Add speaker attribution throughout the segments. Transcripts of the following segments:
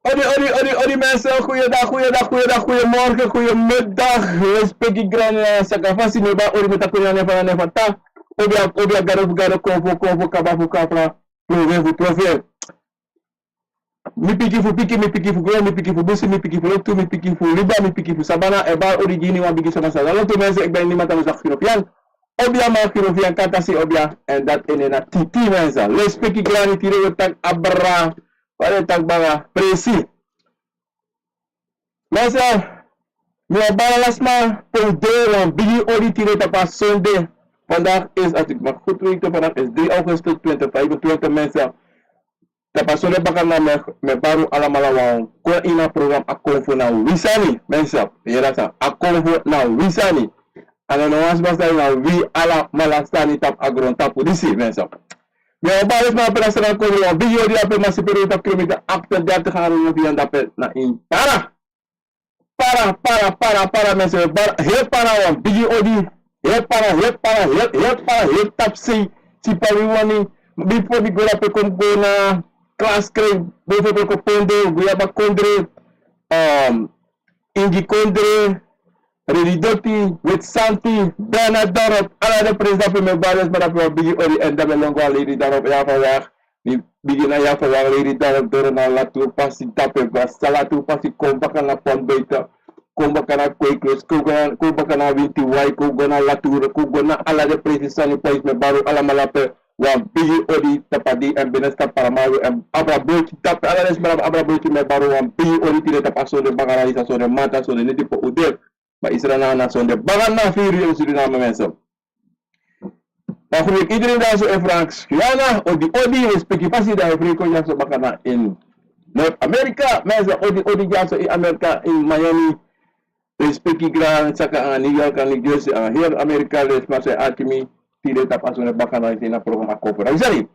Speaker 1: Odi mensen, goeiedag, goedemiddag. Respect ik gran sakafasi neba odi met akuni nefa nefata. Obia garo konvo kabafu kapra. Provevu trofee. Mi piki fu gro, mi piki fu busi, mi piki fu loktu, mi piki fu liba, mi piki fu sabana, eba origini wan bigi sama sa. Lalu mensen, ik ben niemand anders dan Girofian. Obia ma Girofian katasi obia. En dat ene titi mensen. Respect ik gran tire wetak abra. Pada tak baga presi. Mensen, mi balasma ponderen bigi odi tire tapa zonde. Vandaag is, als ik mag goed weten, vandaag is 3 augustus 2025 mensen. Tapa zonde baka na me baru alamala wan. Kwa ina program akonfo na wisani mensen. Yera sa akonfo na wisani. Ano no was basta na wi ala malastani tap agron tapu disi mensen. Meu balas na operação com o vídeo de ape mas superior da quilômetro after 30 haru no vian da pe na in para mas repara o vídeo odi repara tap si pariwani before di gola pe kom na class crane before ko pende goya kondre ingi kondre Redidoti with Santi Bernadorop ala de president pe me balas para pe bigi ori en dabe longo lady darop ya fa wax ni bigi na ya fa wax lady darop dor na la tour pasi tape gas salatu pasi komba na pon beita komba kana kweklos ko bakana winti wai ko gona la tour ko gona ala de president ni pais me baru ala malape wa bigi ori tapadi en benesta para maru en abra bochi tape ala de abra bochi me baru wa bigi ori tire tapaso de bagaralización de mata so de neti po uder ba Israël nation de bagan na firi en Suriname mensen. Maar goed, iedereen daar zo in Frans. Yana, odi respecti pasi daar in Friko ja zo bakana in Noord-Amerika. Mensen, odi ja zo in Amerika, in Miami. Respecti gran, saka aan New York en New Jersey, aan heel Amerika, dus maar zij atimi, tire tapas on bakana in een programma kopen. Isari.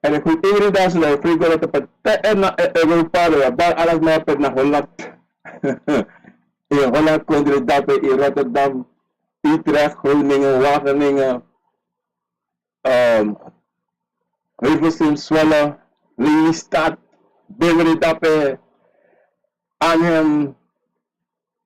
Speaker 1: En goed, iedereen daar zo in Friko dat en na Europa, bar alles maar per na Holland. In Holland, Kondre, Dape, in Rotterdam, Utrecht, Groningen, Wageningen, Hilversum, Zwolle, Lelystad, Beverly, Dape, Arnhem,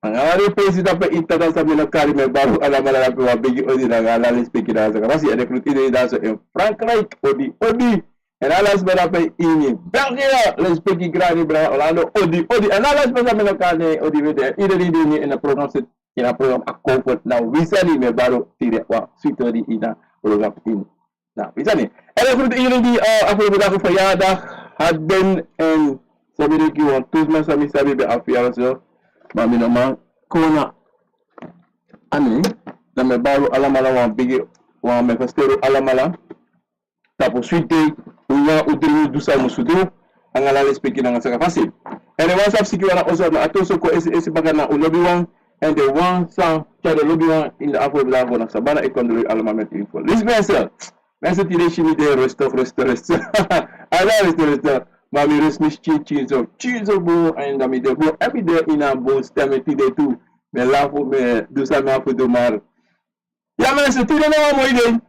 Speaker 1: ang ari pesi Dape, Itadas, sa minakari, may baru alam alapi, wabigi, odi, nag-alali, speaking na sa kapasi, recruit daso in Frankrijk, odi, en alas berapa ini Belgia les pergi grani bra Orlando odi en alas berapa menakane odi vede ide ini in a program set in a program comfort now wisani me baru tidak wa sweeter ina program ini nah wisani en fruit ini di aku berlaku verjaardag hadden en sabi ki wan tusma sami sabi be afia so mami nama kona ani na me baru alamala wan bigi wan me festero alamala tapo sweet unya udiri dusa musudu angalale speaking nga saka fasil ene whatsapp sikiwa na oso na atoso ko esi bagana ulobi wan and the one sang chado lobi wan in the afro blavo na sabana ikondolo almamet info this vessel tire shini de resto ala resto mami resmi chizo bo and mi de bo every day ina bo stemeti de tu me lavo me dusa me afu do mar ya mensen tire na mo ide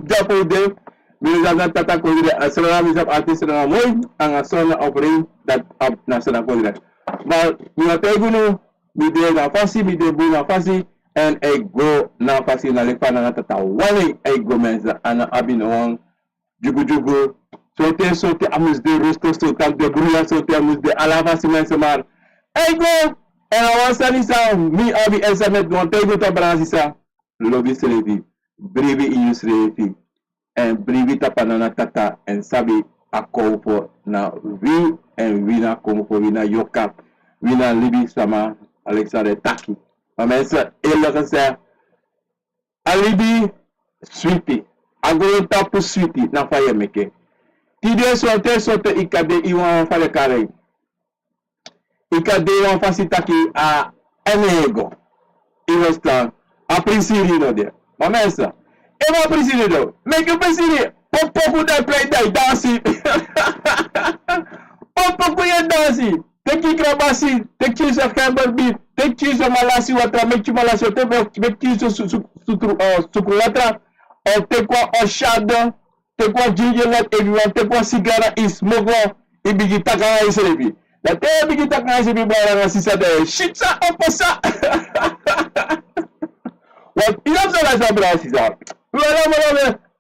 Speaker 1: japo de Minazan tata kodire asana misap artist na moy ang asona offering that up na sana kodire. But mina teguno mide na fasi mide bu na fasi and I go na fasi na lepa na tata wali I go menza ana abinong jugu sote amus de rosto so tam de bruya sote amus de ala fasi menza mar I go and awasani sa mi abi esamet no tego to branzisa lobi selevi brevi inyusrefi en brivita panana tata en sabi akomfo na vi en wina komfo wina yokap wina libi sama Alexander Taki mamensa ela kasa alibi sweetie agoro tapu sweetie na faye meke tide sote ikade iwan fale kare ikade iwan fasitaki a enego iwestan a prinsiri no de mamensa Eva presidente, make you president. Popo da play die dansi. Popo ya dansi. Take krabasi, take cheese of camber beef, take cheese of malasi watra, make you malasi, take cheese of sukulatra, or take one or shadow, take one ginger nut everyone, take one cigar is smoke one, ibigi takara is ready. La terre qui t'a quand j'ai voir si ça de shit ça on peut ça. Ouais, il a besoin de la jambe si ça.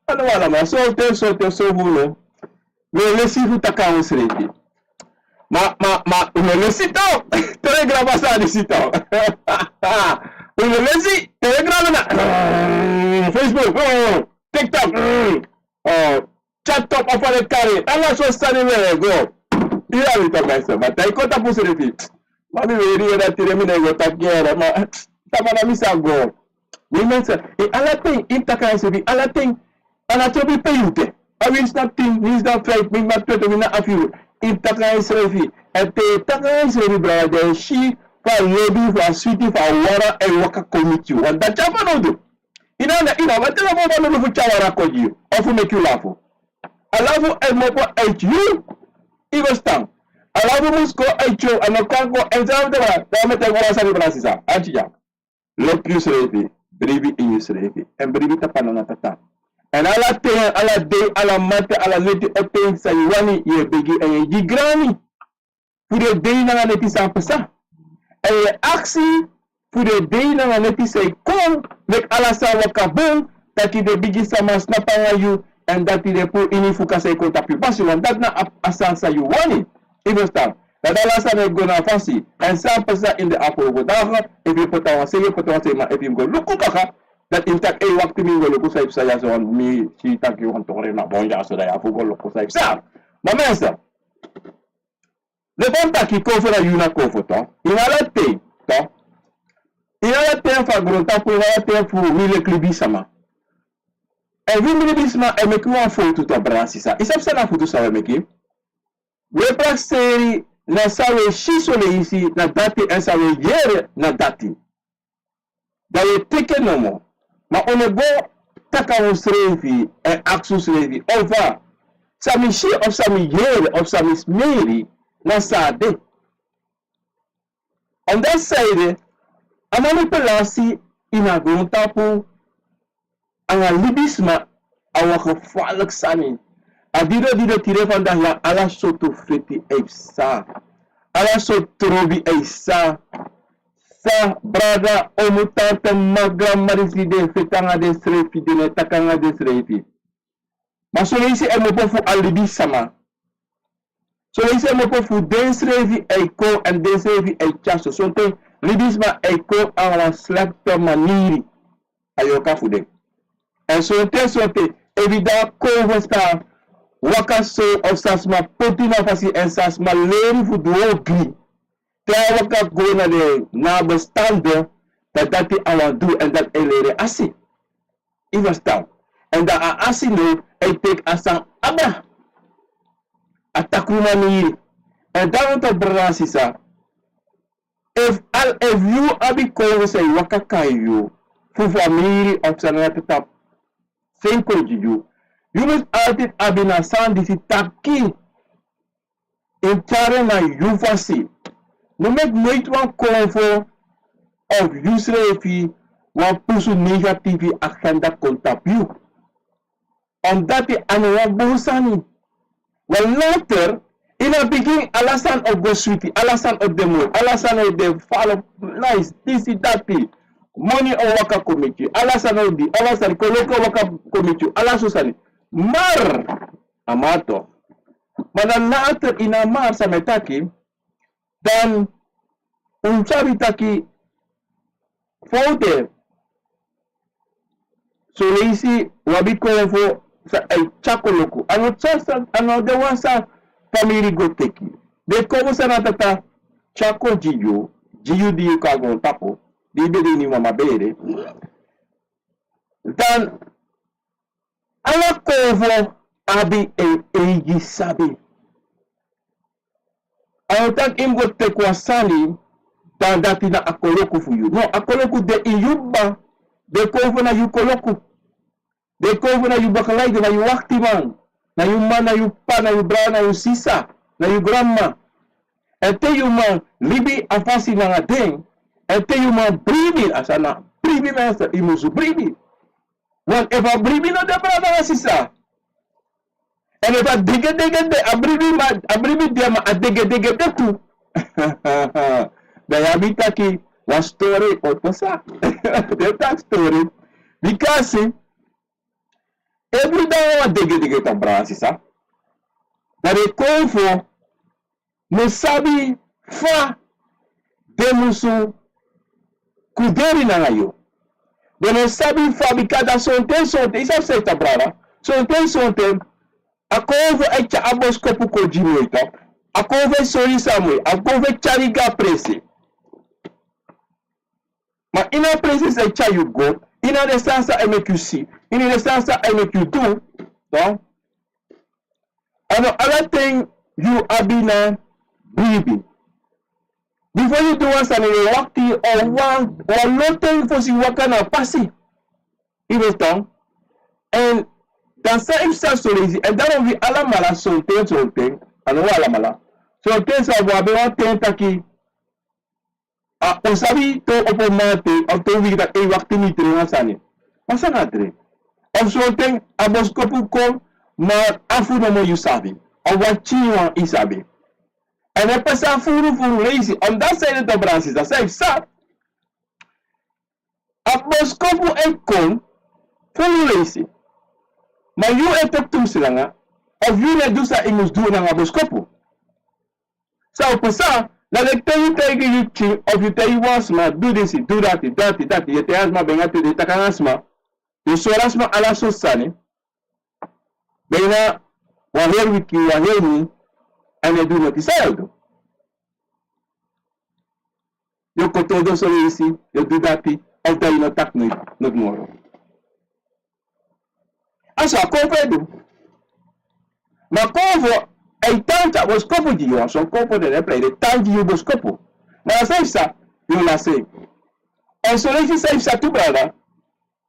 Speaker 1: Voilà, mais sortez sur boulot. Mais laissez vous ta quand on se réveille. Le site, telegram ça le site. Le site, telegram na. Facebook, TikTok, chat top of the carry. Allah so stand there go. Il a vu ta personne. Mais t'as écouté pour se réveiller. Mami veut dire tirer mi nego ta guerre. Ma ta mana mi sa go. Mais maintenant, et à la fin, il t'a quand se à la fin, à la trouble payute. I will not think, he's not right, me not to me not after. Il t'a quand se réveiller. Et t'as quand se réveiller, brother. She for lobby for sweetie for water and waka commit you. And that chapa no do. Ina what tell about no for chawara ko you. Of make you laugh. Alafu el mopo hate you. Igo stand. Alafu musko hate you and no can go and down the way. Da mete go sa brasisa. Antia. Look you se Bribi in Israeli, and Bribi Tapanata. And ala day, ala mate, ala leti open sayuani, ye begi, and ye gigrani. For the day na neti sampasa. And ye axi, for the day na neti say, come, make ala sa wakabon, that is the biggest sama snapanga you, and that is the poor inifuka say kontapi. Basi, and that na asan sayuani. Even start. Dat alles aan het gaan fancy en sampasa in de afgelopen dagen if je put on maar if je go look kaka dat intak waktu minggu look saib saya so mi si tak yo tore na bonja so da afu go look saib sa mamesa le bonta ki ko fera yuna ko foto inala te fa gronta pour inala te fu mille klibisama e vi mille bisma e me kwa foto to brasisa isap sana foto sa me ki we praxeri na sawe shisole isi na dati en sawe yere na dati. Da ye teke nomo. Ma one go taka on srevi en aksu srevi. Ova. Sami shi of sami yere of sami smeri na sade. On that side, a manipulasi ina gontapu anga libisma awa gevaarlijk sani. Adido tire vandaag la ala soto freti eisa. Ala sotrobi eisa. Sa brada omutante magra marisi de fetanga de srefi de ne takanga de srefi. Ma solisi emopo fu alibi sama. Solisi emopo fu den srefi eiko en den srefi eichaso. Sonte libisma eiko aan la slechte manieri. Ayoka fu de. En sonte evida kovo sta. Wakaso of sasma potina fasi en sasma leri fu duogri. Ter waka go na de na bestande dat awan do en dat elere asi. Iva staan. En dat a asi no e tek asan abba. Atakuma ni. En daarom tot brasisa. If you abi ko say waka kayo fu family of sanata senko jiu. You must altijd abina sandisi taki in tare na yuvasi. No make nooit wan convo of usrefi wan pusu negatieve agenda kontapu. Omdat die aan wan boosani. Wel later, in het begin alasan of go sweetie, alasan of the moon, alasan of the follow nice, this that money o waka committee, alasan of the, alasan koloko waka committee, alasosani. Mar amato. Maar later in een maar sa metaki, dan sabi taki foute. So leisi wabi ko fo sa ay chakoloku. Ano de wansa family go teki. De ko sa natata chako jiyu di kago tapo. Di bedi ni mama bere. Dan ala kovo abi eigi sabi. Anotak imgo tekwasani dan dati na akoloku fu you. No, akoloku de iyuba. De kovo na yu koloku. De kovo na yu bakalaide na yu wakti man. Na yu man, na yu pa, na yu bra, na yu sisa. Na yu grandma. En te yu man libi afasi na nga ding. En te yu man bribi. Asana bribi mensen. Imusu bribi. Want if bribi no de brada na sisa. En if a dege de abribi dia ma a dege de tu. Dayabi taki was story o pasa. That story. Because every day wa dege ta brasi sa. Dari konfo no sabi fa demusu kuderi na ngayo. De no sabi fa bikada sonte isa seta brava. Sonte a konfo echa abos kopu ko jimoito. A konfo sori samwe, a konfo chariga presi. Ma ina presi se cha you go, ina de sansa I make you see, ina de sansa I make you do. No? And other thing you abina baby. Before you do one sanere wakti or nothing for si wakana pasi. Even and dan sa ifsa so lazy and that will be alamala something and alamala. So things are wabe one thing taki osabi to opomate of to we that a wakti ni tre sani. Masa nadre. Of something aboskopu kom ma afu no mo you sabi. Or what chiwa isabi. And a person furu lazy on that side of the branches that say sa aboskopu ekon furu lazy. Maar you etok tum silanga of you na do sa imus do na aboskopu. So pasa na le tell you chi of you tell you once ma do this do that you tell asma benga te takanasma you sorasma ala so sani benga wa her wiki wa her ni and you do not decide. You ko todo so easy you do that of the no tak no more. Asa konfedo. Ma konfo ai tanta boskopo di yo, so konfo de repre de tanti yo boskopo. Ma la sa yo la sei. En so le say sa tu brother.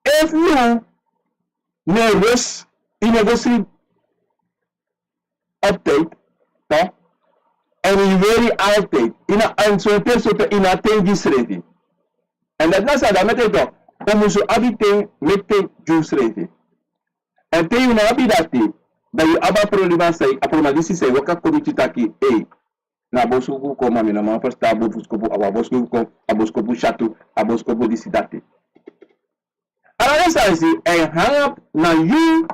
Speaker 1: If you nervous in a gossip update, no? And you very update in a so in a thing this ready. And that nasa da meteto, omuso abite mete juice ready. And te una abidati da yu aba problema sai apoma disi sai waka komiti taki na bosuku ko mami na ma first abo fuskopu aba bosuku ko aboskopu chatu aboskopu disi dati. Ara sa si hang up na you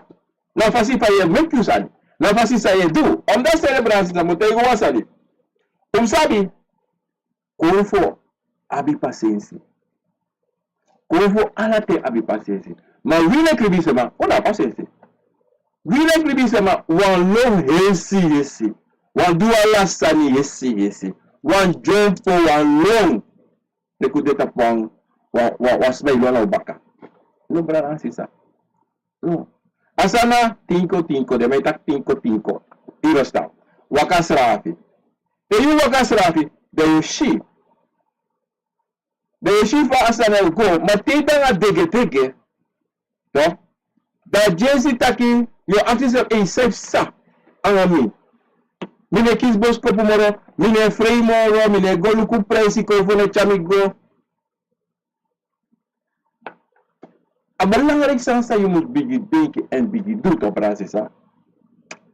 Speaker 1: na fasi pa ye make you sali na fasi sa ye do on that celebrance na motego wasali sabi konfo abi paciência konfo alate abi paciência. Ma wile kribisema, ona paciência. Wile kribisema, wan long yesi. Wan do ala sani yesi. Wan jump for wan long. Ne kudeta pang, wan smay lona ubaka. No brother sisa. No. Asana tinko, de metak tinko. Irosta. Wakasrafi. Te yu wakasrafi, de yu shi. De yu shi fa asana go, matita nga dege. No? Da jensi taki yo artist in safe sa angami. Mine kis boskopu moro, mine frei moro, mine golu ku presi ko fone chamigo. Abalang rik sa yung bigi big and bigi do to brasisa.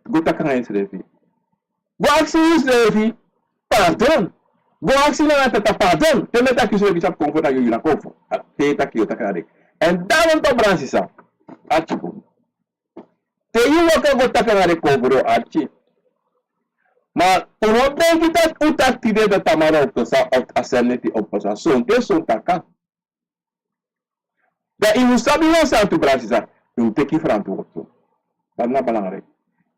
Speaker 1: Go taka nga refi. Go aksi refi. Pardon. Go aksi na tata pardon. Teme taki so bisap konfo na yung konfo. Te taki yo taka rik. And down to brasisa. Achibu. Te yu waka go taka nga rik kobro achi. Ma tunobe kita utak tide da tamara optosa of aseneti optosa. Sonte taka. Da inusabi na sa tu brasisa. Yung teki frantu opto. Parna balang rik.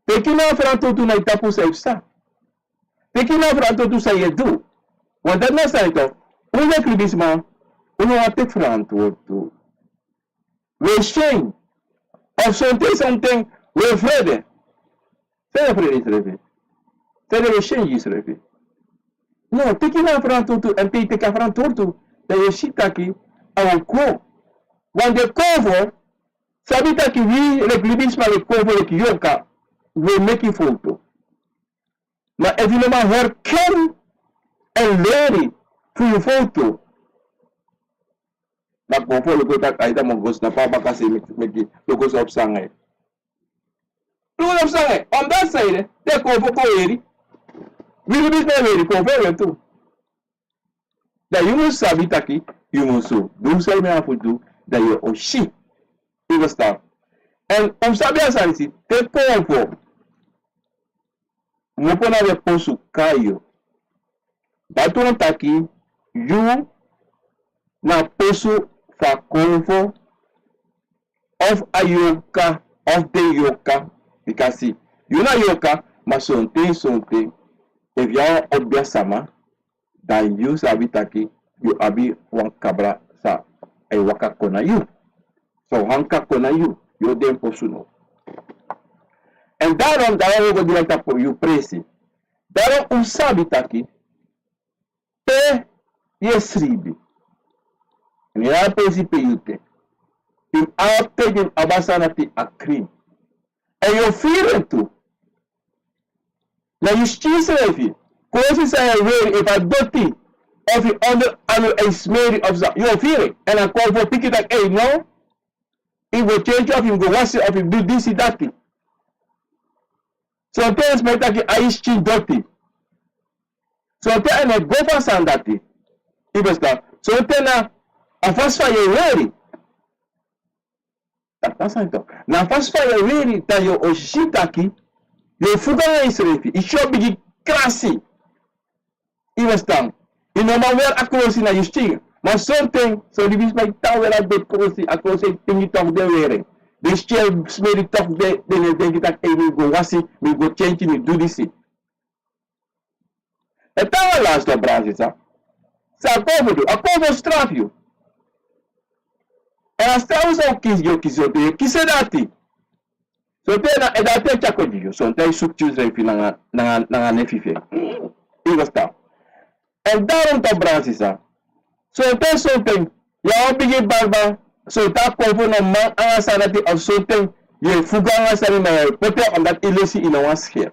Speaker 1: Teki na frantu tu na itapu sa ifsa. Teki na frantu tu sa yedu. Wanda na sa ito. Una kribisma. Uno atek frantu opto. We shame of something we Frede. Say Frede is refi. Say we shame is refi. No, teki na frantu tu and take a frantu tu. Da yeshitaki au ko. When the cover, sabita ki we reglibisma le cover ki yoka, we make it photo. Ma evinoma her ken and lady for your photo. Nagpofo lugo tak aita mogos na pa kasi meki lugos of sangay. Lugos of sangay. On that side, they cover ko eri. Bible is not very confirmed too. That you must sabi taki, you must so. Do say me have to do that you oshi. You understand? And sabi asanisi, take over. Mopona de posu kayo. Batu taki, you na posu fa convo of a yoka, of the yoka. Because see, you na yoka, ma something. If you are obvious sama, then you sabi taki, you abi wan kabra sa ay waka kona you. So hanka kona you den posu no. And daarom go direct po you presi. Daarom sabi taki, pe yesribi. En ya presi pe yute. In altijd in abasanati akrim. En you feel it too. Na justiça levi. Coisa sai ver if a doti of the under is made of that. You feel it. And I call for pick it like, hey, no. It will change of him, go wash it of him, do this, that thing. Sometimes my taki ice chin doti. Sometimes I go for sandati. It was that. Sometimes a fast fire ready. That's not it. Na fast fire ready that you oshitaki. You fuga israeli. It should be classy. It was done. You know, my well across in a justing. Maar something, so die is mijn taal wel uit de kroos, akkoos ik ping het toch de weer. De shell smeer het toch de, denk ik dat ik wil go wassen, wil go change, wil do this. En taal laatst op Brazil, sa. Sa akovo straf you. En als trouwens ook kies je, kies dat. So tena, en dat is chako diyo, so tayo sukchus refi na nefife. Iwas tao. En daarom to Brazil, sa. So ito something, yaw bigi barba, so ta kwalpo no man ang sanati of something, yung fuga nga sa rin na pote on that illusi inawas here.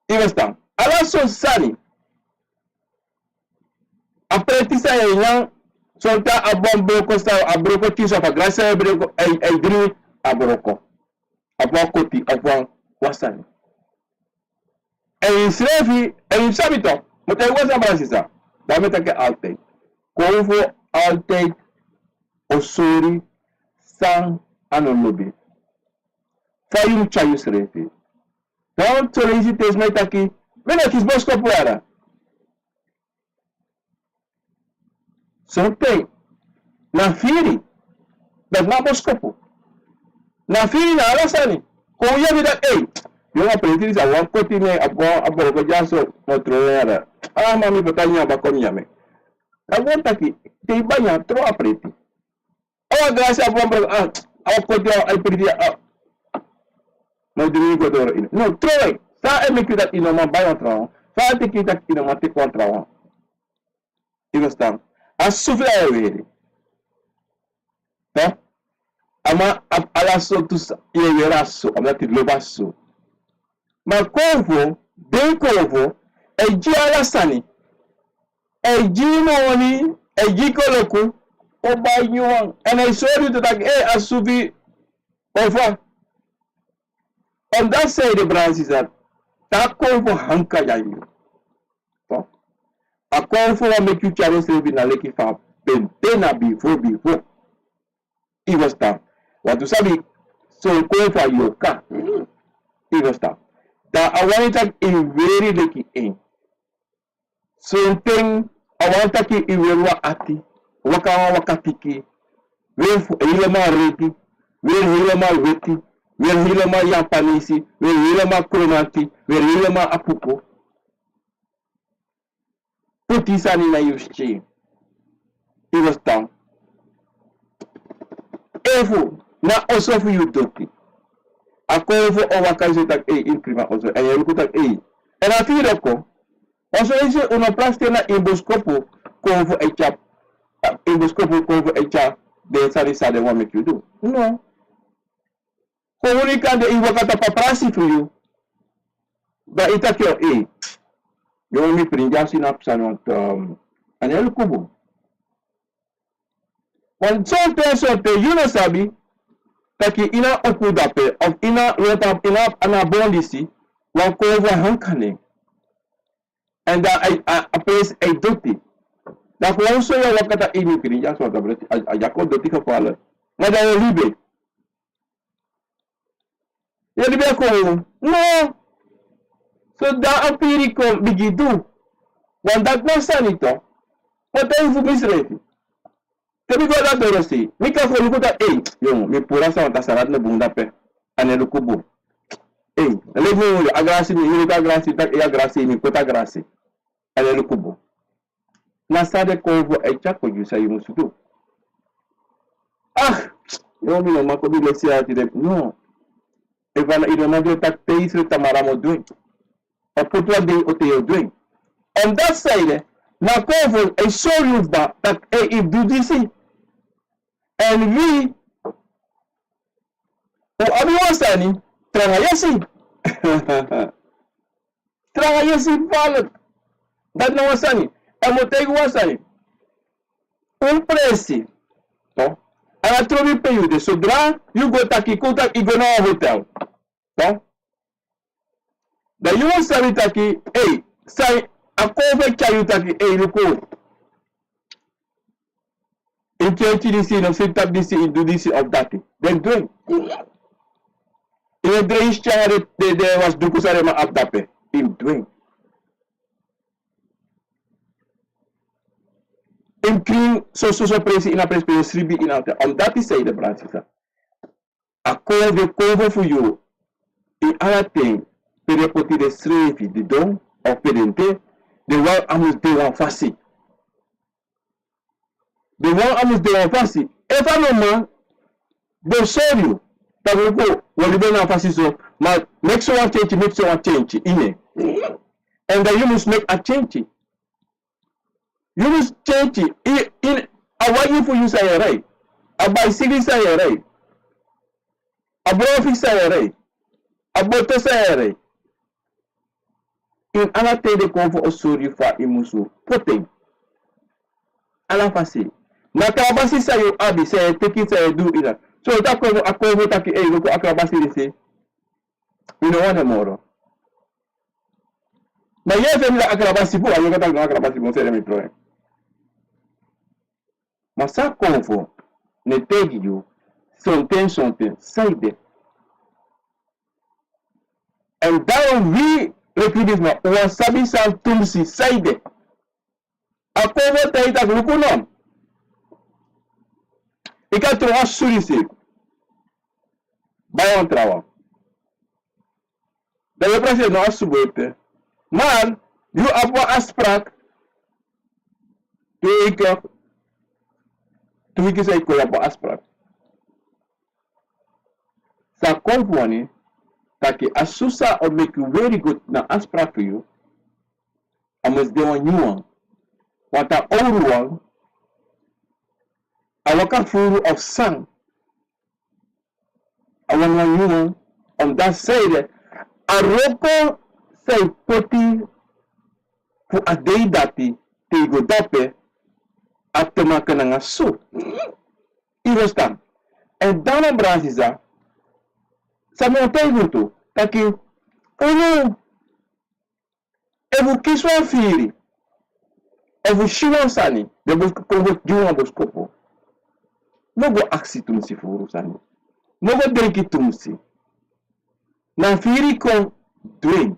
Speaker 1: Iwastang, ala so sani, apretisa yung so ta abong broko sa abroko tiso pa grasa broko ay dri abroko. Aboko ti abong wasani. Ay srefi, ay sabi to, mutay wasa Bransisa. Dame take altijd. Convo altijd osori sang anolobi. Fayum chayus refi. Dan tolezi tesme taki. Mena kis bosko puara. Something. Na firi. Dat na bosko. Na firi na alasani. Kung yabi dat yung apeliti sa wan koti me abo ko jaso no troera. Mami bertanya bakon yame. Aku taki tiba nya tro apreti. Awa grasa apa awak ko dia ay perdi no diri ko doro ini. No tro sa e me kita ino ma bayo tro. Sa te kita ino ma te kontra. Inostam. Asufla eweri. Ta? Ama alaso tus yeraso, amati lobaso. Ma convo, bem convo, eji alasani, eji moni, eji koloku, oba nyuang. And I saw you that asubi over. On that side, the branch is that convo hanka yayu. A convo will make you challenge in a leki fa pentena before. It was that. What you sabi, so convo yoka. It was that. Da awanta in very lucky in. Something awanta ki iwewa ati. Wakatiki. When hilama reti. When hilama weti. When hilama yapanisi. When hilama kromati. When hilama apuko. Putisani na yushi. It was down. Evo na osofu yudoki. Ako fo o wakaisi tak imprima also e yeru tak e na tiro ko also ese uno plastena imboskopo ko fo e chap imboskopo ko fo e chap de sa de what make you do no ko unika de iwakata paprasi for you da itakyo yo mi prinjasi na psanot anel kubo wan sote you know sabi taki ina okudape of ina rota ina ana bondisi wan kova hankane and a place ay doti. Na kung so yung wakata inipin, ya so gabre ayako doti ka pala. Nga daw libe. Yung libe ako, no. So da ang piri ko bigidu. Wandat na sa nito. Patay fumisreti. Tapi ko da dorosi. Mika ko lukuta yung mi pura sa tasarat na bunda pe. Anelu kubo. Alego agrasi ni yuta agrasi tak e agrasi ni kota agrasi. Anelu kubo. Nasade kovo ay chako yusa yumusudu. Yo mi no mako bi lesia ti de no. E vana ida na de tak teis re tamaramo doing. A putwa de oteo doing. On that side, na kovo ay sorry ba tak if do this. And we o abi wasani trangayasi. Trangayasi palat. Dat na wasani. Amotego wasani. Presi. No? Ana trovi período. Sodra, you go taki contact e go na hotel. No? Da you want sabi taki, sai a cover chayu taki, luko. In KTDC, no sit up this, do this of that. Then doing. In a drainage channel, there was dukusarema up dape. In doing. In clean so presi in a presi sribi in out. On that is say the branches. A cover for you. In other thing, perepoti de srivi, the don of pedente, the one amus de one fasi. The one amus de one fasi. If I know man, they'll show you. That will go. Well, you don't know fasi so. Make someone change, make someone change. In it. And then you must make a change. You must change it. In a way for you say right. A bicycle say right. A brofi say right. A boto say right. In anate de konfo osuri fa imusu. Pote. Ala fasi. Nakrabasi sayo abi say take it say do ina. So that konfo akonfo taki loko akrabasi de say. You know what more. Ma yefe mi akrabasi po ayo kata akrabasi mo say mi problem. Mas sa konfo ne tegi you something side. And down we recruit ma wasabi san tumsi side. A konfo taita lukunom. Ika troa surisi. Bayon trawa. Daí pra ser nosso bote. Man, you apa asprak. Tu que sai com apa asprak. Sa konfoni, taki asusa or make you very good na asprak for you. Amos de one new what a old one. A waka full of sun. A one new on that side. A roko say poti fu a day dati te go dape at tumaka na nga su. Irostam. And down ang brasiza sa montay guto taki evu kiswa firi evu shiwan sani debo kongo juwa boskopo no go aksi tumsi furu sani no go drinki tumsi na firi ko doing.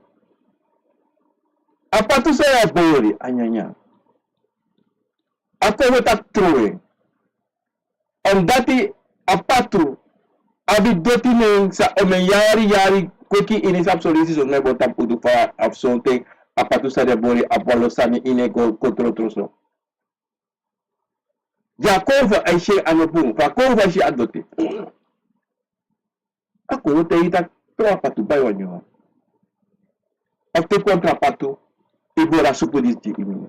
Speaker 1: Apa tu saya bori anyanya. Ako tak truing. On dati apa tu abi doti neng sa yari kweki ini sab solisi so nebo tampu du fa absonte apa tu saya bori apolo sani ine go kontrol troso. Jakova aishe anopung fa kova aishe adoti. Ako te ita apa tu bayo nyo. After kontra patu, ibora supu di ini.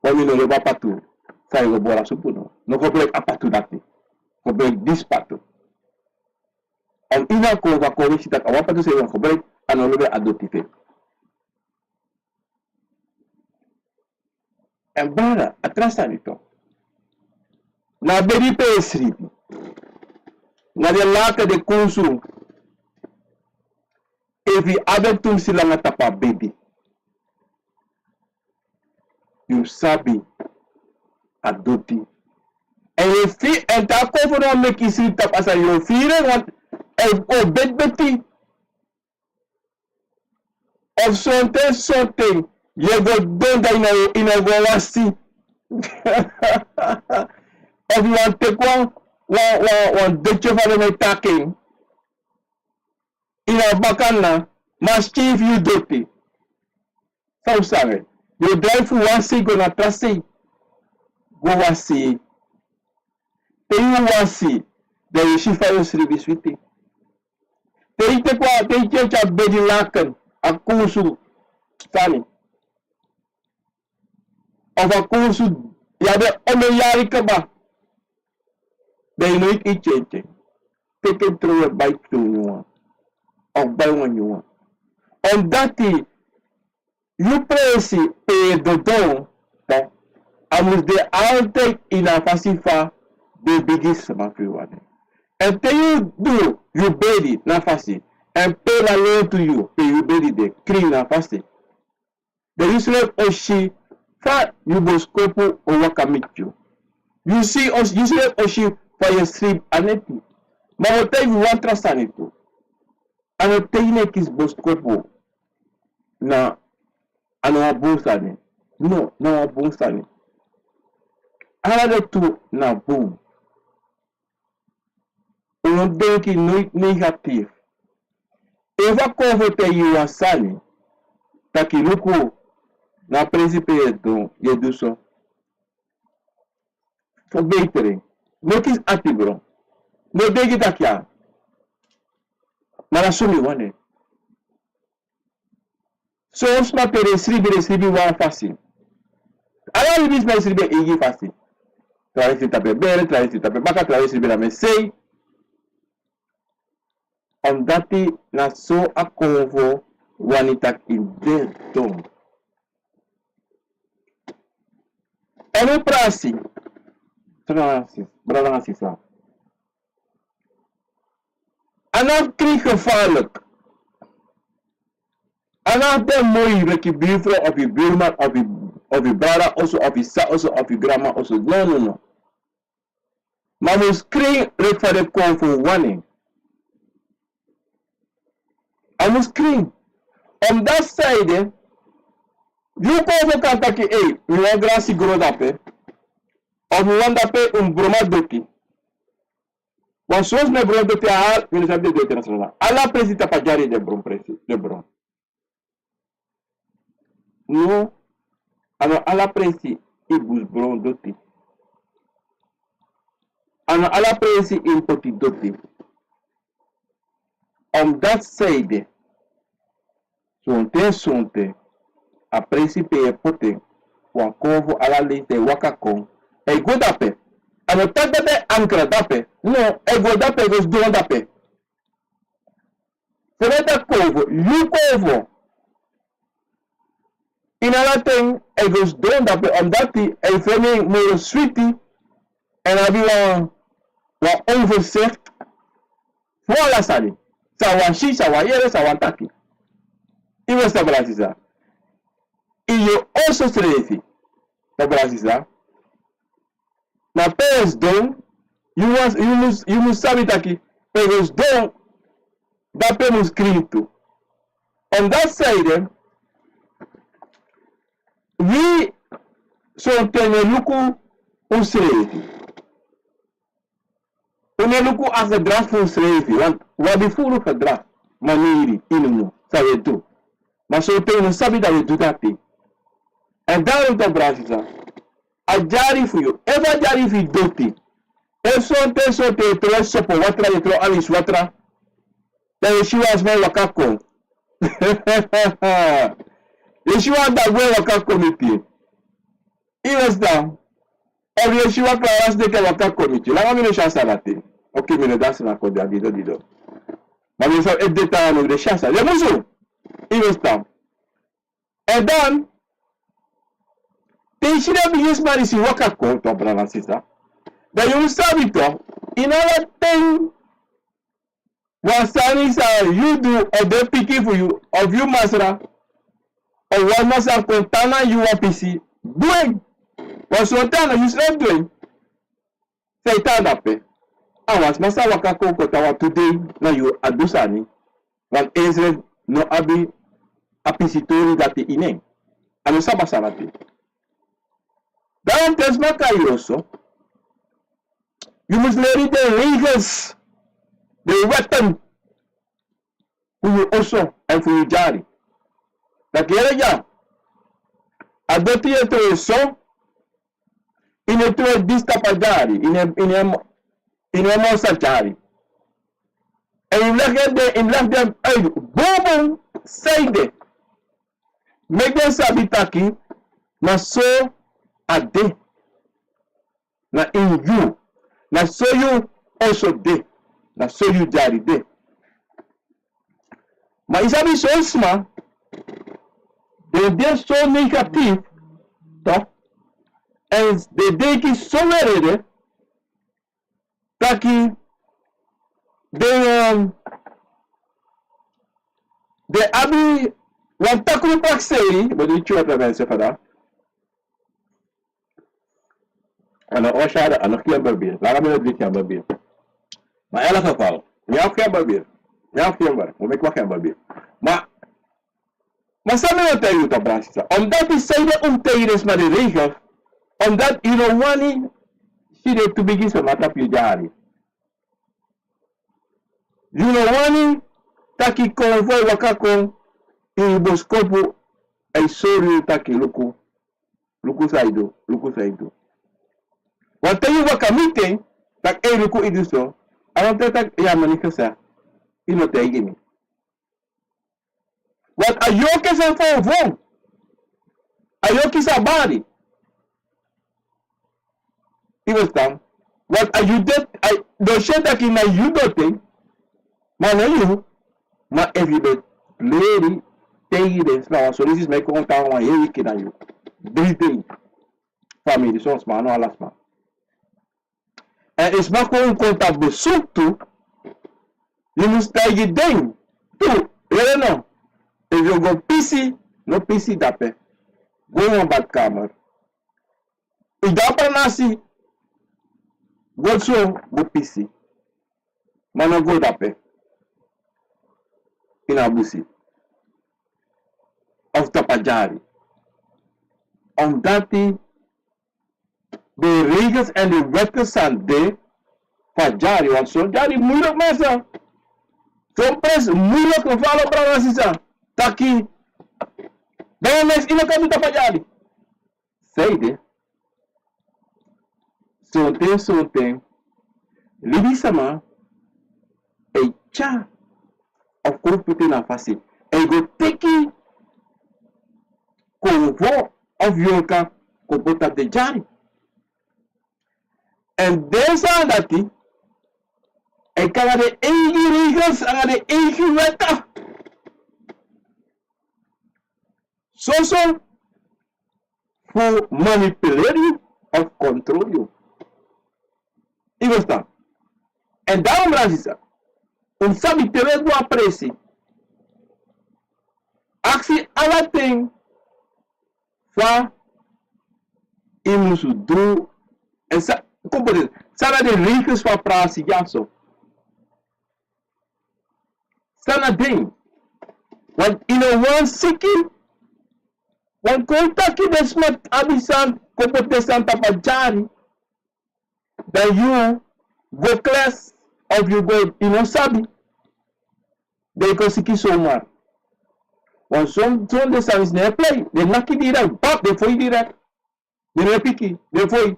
Speaker 1: Kami no leba patu, saya go bora supu no. No ko break apa tu dati. Ko break this patu. Ang ina ko ka ko sita ka wapa tu saya ko break ano lebe adotive. Embara atrasa nito. Na beri pesri. Na de lata de consum. Evi adultum sila nga tapa baby. you sabi adopti. En je fi en ta ko no me kisi tap asa yo fire want o beti of something you go don da in a go wasi. Of you want take one decho for me talking in a bakana mas chief you doti. So sorry. You drive for one see go na trasi go wasi. Te you wasi de you shifa yo sribi switi. Te ite kwa te ite cha bedi laken akusu tani. Of akusu ya de ome yari kaba. De you know it change. Take it through a bike to you want. Of buy one you want. On that you presi pe dodon ta amus de altijd in a fasifa de bigis mafiwane. And then you do you bedi na fasi and pay la loan to you pay you bedi de clean na fasi. The usual oshi fa you boskopu o wakamichu. You see us usual oshi for your sleep aneti. Ma hotel you want trust anitu. Ano teine kis boskopu na ano abusane. No, na abusane. Ala tu na boom. Un denki negatif. Eva convote you asani. Taki luku na principe yeduso. Verbetering. Notice atibro. No denki takia. Marasumi wane. So osma pe resribi wan fasi. Ala libis na resribi egi fasi. Travesti tape bere, travesti tape baka, travesti bela me sei. Ondati na so a convo wanita invertom. Eno prasi. Brada sisa. Anaf kri gevaarlijk. Anaf de mooi dat je buurvrouw of je buurman of je brada also of je sa also of je grandma also. No. Maar moest kring rek van de convo wanneer. Amus kring. Om dat zijde, you convo kan taki we wan grasi grodape. Of we wan dape broma doki. Want zoals mijn bron doki haal, we zijn de internationaal. Alla presi tapajari de bron. No, ano alla presi ibus bron doti. Ano alla presi impoti doti. Om dat zijde, sonte, a principe e pote, wan convo ala liste wakakon, e go dape. Ano tak dape ankra dape, no, e go dape gos don dape. Seleta convo, you convo. In ala ten, e gos don dape, om dati, e femi moro sweetie, en abi wan overzicht, voila sali. Sawan shi, sawan yere, sawan taki. Iwe stabiliza. Iyo also strefi. Stabiliza. Na payers don, you must sabi taki. Payers don, da pe mus crito. On that side, we so tene luku usrefi. Une luku as a draft usrefi. Want wat die fulu gedrag manieri inu sabe tu. Mas so tem não sabe da do dati. En daarom dat Brazil. A jari fu yo. Eva jari fi doti. E so te tro sopo watra ye tro alis watra. Te shi was me wakako. Ye shi wa da we wakako miti. Iwas da. O ye shi wa claras de ke wakako miti. La mami no chance lati. Ok, me ne das na ko da dido. Maar we zou het detail nog de chance. Je moet zo. Iwas da. En dan tem shida bigis marisi wakako to brana sisa. Da you sabi to. Inala tem wasani sa you do or they picky for you of you masra or one masa kontana you apisi doing. Was so tana you not doing. Say tanape. Awas masa wakako kota today na you adusani. Want Israel no abi apisitori dati ine. Ano saba sanati. Dan tesmaka also. You must learn the regels, the weapon for you also and for you jari. Lakini ya adoti eto eso ineto dista pagari ine mosa jari. And in left them boom say de make them sabitaki na so ade na in you. Na so you also de. Na so you jari de. Ma isabi so isma. They so negative. Tá? And they que so verede. Tá que de abi wanta kuru praksei. But you chua pra vense fada. Ano oshada ano kya babir. Lara me odli kya babir. Ma ela ka fal. Nya kya babir. Nya kya bar. Mo me kwa kya babir. Maar samen wat hij doet brasisa. Omdat hij zei teires maar de regel. Omdat you know wani shide to begin so mata pijari. You know wani taki convoy wakako in boskopu ay sorry taki luku saido. Wat hij wakamite tak ay luku iduso. Awan tak ya manifesta. Ino tegen. Wat ayoke sa fofo. Ayoke sa body. Iwastam. Wat ayudet do sheta ki na yudote. Ma na you. Ma everybody lady tegen des na so this is my contact one here ki na you. Breathing. Family so sma no alas ma. En is ma kon contact besoektu. You must take den. Tu, no. If you go PC, no PC dape. Go on bad camera. If dapa nasi, go so go PC. Mano go dape. Inabusi. Of tapajari. Omdat the regels en de wetten zijn de pajari. Want zo'n jari moeilijk mensen. Zo'n pres moeilijk gevallen brandasisa. Taki. Dan next ina kan kita pajari. Say de. Soten. Libi sama. E cha. Of course put na fasi. E go teki. Convo of yoka. Kopota de jari. En desa dati. E kaya de eigen regels. Anga de eigen wetten. So for manipulate you or control you. E gostar. En daarom razisa. Sabe ter do apreci. Aksi ala ting fa imusu do essa como dizer, sana de ricos fa prasi jaso. Sana ding. Wat in a one seeking wan kontaki desmat abisan kompetesan tapajari. Then you go class of you go sabi. They go siki somar. Wan som de samis ne play. They naki direct. Pop they foi direct. They repiki. They foi.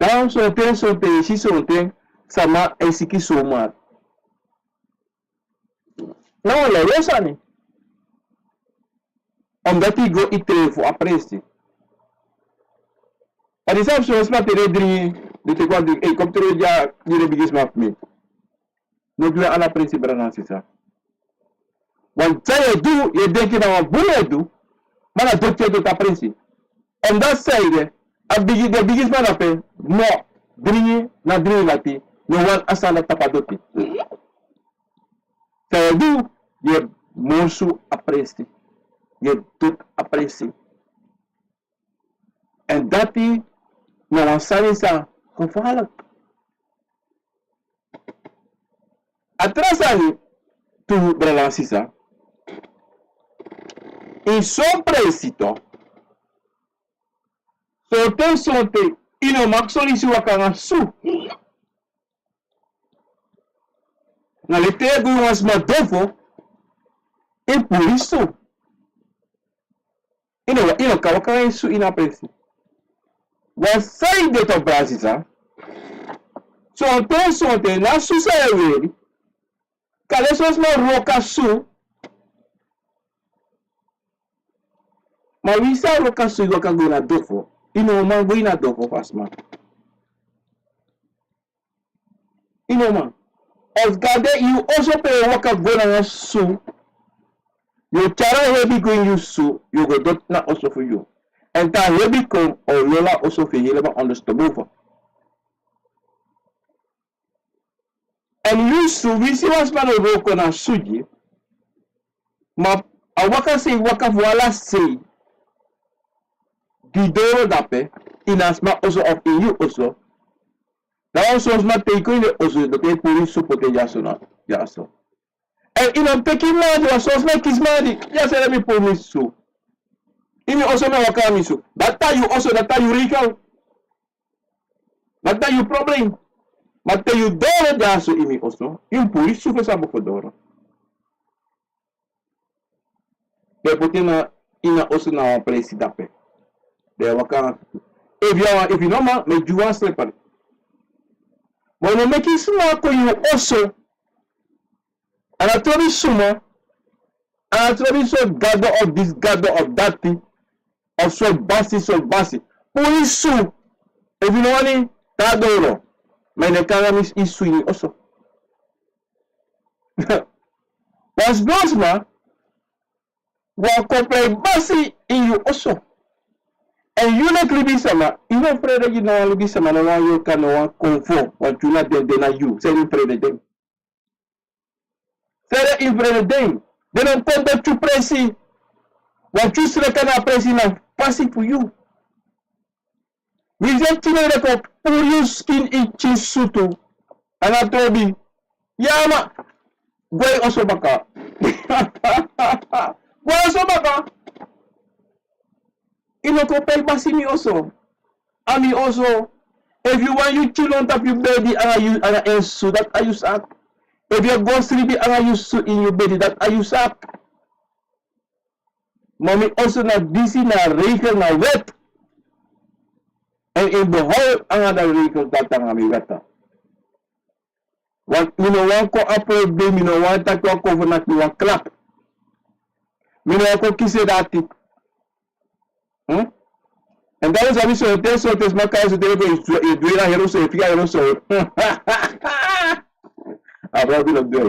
Speaker 1: Down so te si sama e siki somar. Não, la rosa ni. Omdat hij go ite voor apresti. En die zelfs zoals maar tere drie, dit ik wat ik kom terug ja, die begis maar mee. Nog weer aan apresti branasi sa. Want zij doe, je denkt je nou boer doe, maar dat doet je tot apresti. En dat zei je, de begis maar ape, no, drie na drie lati, no one asana tapadoti. Zij doe, je morsu apresti. Je doet apresi. En dati na wansani sa gevaarlijk. Atrasani tu relatie sa. In zo'n presito. So ten sote ino maxolisi wakanga su. Na lete gu was madofo e poliso. Ino kawakanga su ina presi. Wasai de to brasisa. So ten sote na su sa eweri. Kale sos ma roka su. Ma wisa roka su wakagu na dofo. Ino man go ina dofo fasma. Ino man. As gade you also pay waka go na su. You chara hebi go you su. You go dot na also for you. And ta hebi come or lola also for you leba understand over. And you su wisi was man roko na suji. Ma a waka say waka voila say. Didoro dape inasma also of you also. Na also asma take in also the take police support yaso na yaso. And ino taking mad was also kismadi. Yes, let me pull me so. Imi also na wakami so. That time you also that time you recall. That time you problem. But you doro yaso imi also. Yung police support sa bukodoro. Kaya puti na ina also na place dape. De waka. If you know ma, me juwa slepan. But no make it small ko you also. And I told you suma. And I told you so gather of this, gather of that thing. Of so basi. Who is so? If you know any, tadoro. Me ne kanga mis isu ini also. Was boss ma. Wa compare basi in you also. And you not libi sama, you not afraid that you know libi sama na one you can no conform what you not then na you. Say you afraid of them. Say you afraid of them. They don't come back to presi. What you select na presi na pass it for you. We just tell you that pour you skin itchy sutu. And I told me, yama, go also baka. Go also baka. Ino ko pay basi mi also. Ami also. If you want you chill on top your bed, and you so that I use up. If you go sleep and you so in your bed, that I use up. Mommy also na busy na rekel na wet. And in the whole another rekel that ang ami weta. Wat mino wan ko apple day, mino wan tak ko cover mi wan clap. Mino ko kise dati. And that was a mission of 10 soldiers, my cars, they were doing a hero, so if you got a hero, so I brought it up there.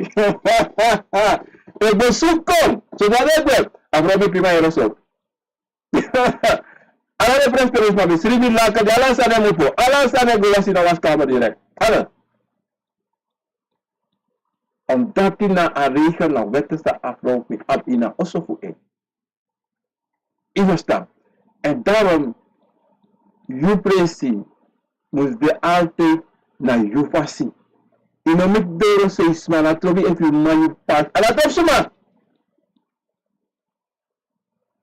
Speaker 1: It was so cold. So that way, I brought it prima hero, so another press for me, Sribi Laka, the Alasana Mupo, Alasana Golasina was covered direct. And that in a region of Vetesta Afro up in a also for it. It was done. And daarom, you presi, moest de altijd naar you fasi. Ino met dero se isma, na trobi if you man you pass. A lot of suma.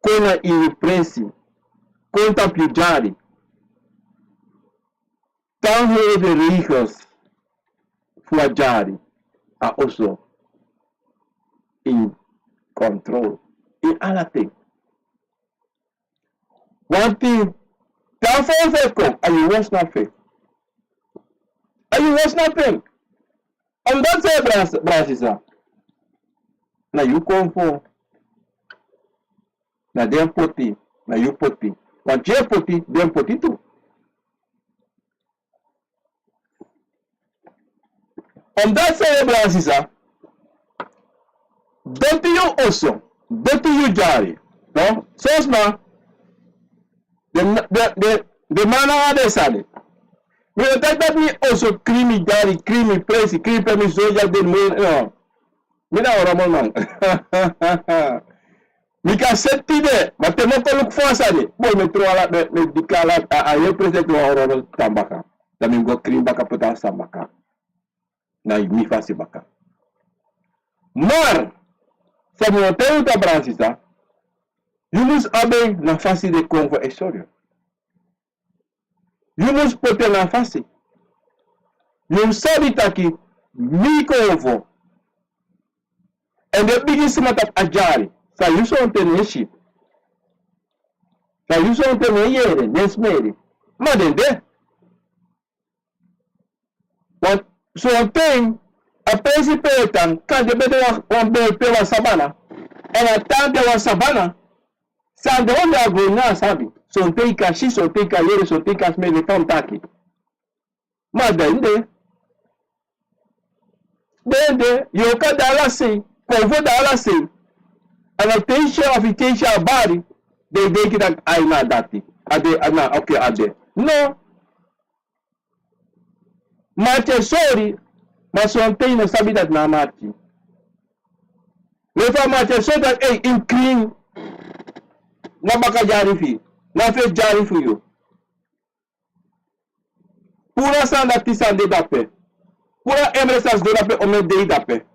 Speaker 1: Kona you presi, konta pujari. Dan hebben de regels voor jari are also in control. In alle things. One thing, daarvoor verkoop en je was naar veel. En je was naar veel. Omdat zij branches zijn. Nou, je komt voor. Na den poti, na you poti. Want je poti, den poti toe. Omdat zij branches zijn. Dat je also. Dat je jari. No? Zoals maar. The man are sale. We attack that me also creamy daddy, creamy place, creamy me so just the moon. No. Me na Ramon man. Mika setide, matemo koluk fasani. Boy metro ala me dikala a represent wa oro tambaka. Dami go krim baka puta sambaka. Na mi fasi baka. Mar sa mo teu ta bransisa. Yunus abe na fasi de konvo esorio. Yunus pote na fasi. Yun sabi taki mi konvo. And the biggest matter ajari. Sa yuso ontene ship. Sa yuso ontene yere, nesmeri. Madende. Want so ontene a principetan kan de bede wan be wa sabana. En a tante wa sabana. Sa de onde agona sabi. So ontene kashi, so ontene ka yere, so ontene kasmeri taki. Madende. Dende, yoka dala se, konvo dala se. An attention of attention body, they denk dat ay na dati. Ade, ana, okay, ade. No. Mate sorry, mas ontem não sabe dat na mate. Lefa mate so dat hey, in clean. Na baka jari fi. Na fe jari fi yo. Pura san dat tisan de dape. Pura emresas do dape ome de dape.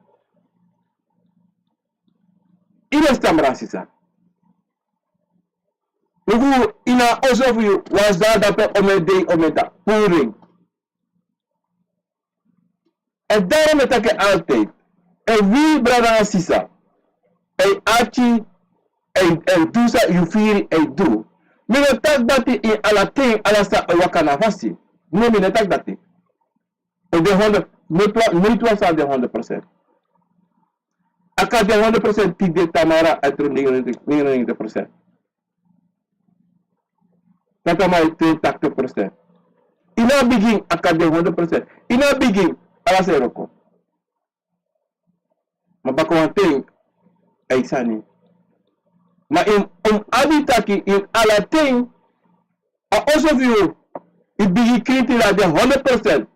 Speaker 1: Il est racista. Nugu ina osofu was that omeda pouring. En daarom het ik altijd. En wie brada sisa. En achi en tusa yufiri en do. Mine tak dati in alating alasa wakana fasti. No mine tak dati. En de 100 niet was aan de 100%. Aka de 100% tidak tamara atau 99%. Kata mai 30%. Ina begin aka de 100%. Ina begin ala seroko. Mabakawanteng ay sani. Ma in abitaki in ala ting a also view it bigi kriti la de 100%.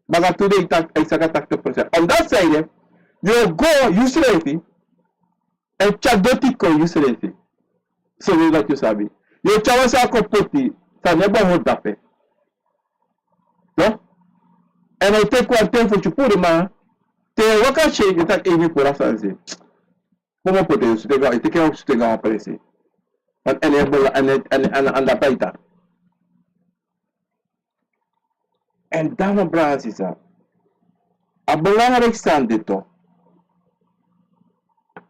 Speaker 1: Baga today tak ay saka 30%. On that side, you go usually and chadotiko usually. So that you sabi. You chawasa ko poti sa nebo ho dape. No? And I take one thing for chupuri ma. Te waka che you tak evi pura sanse. Como pode su tega iteke o su tega aparece. An enable an da paita. And dama brasisa. A belangrijk staan dit toch.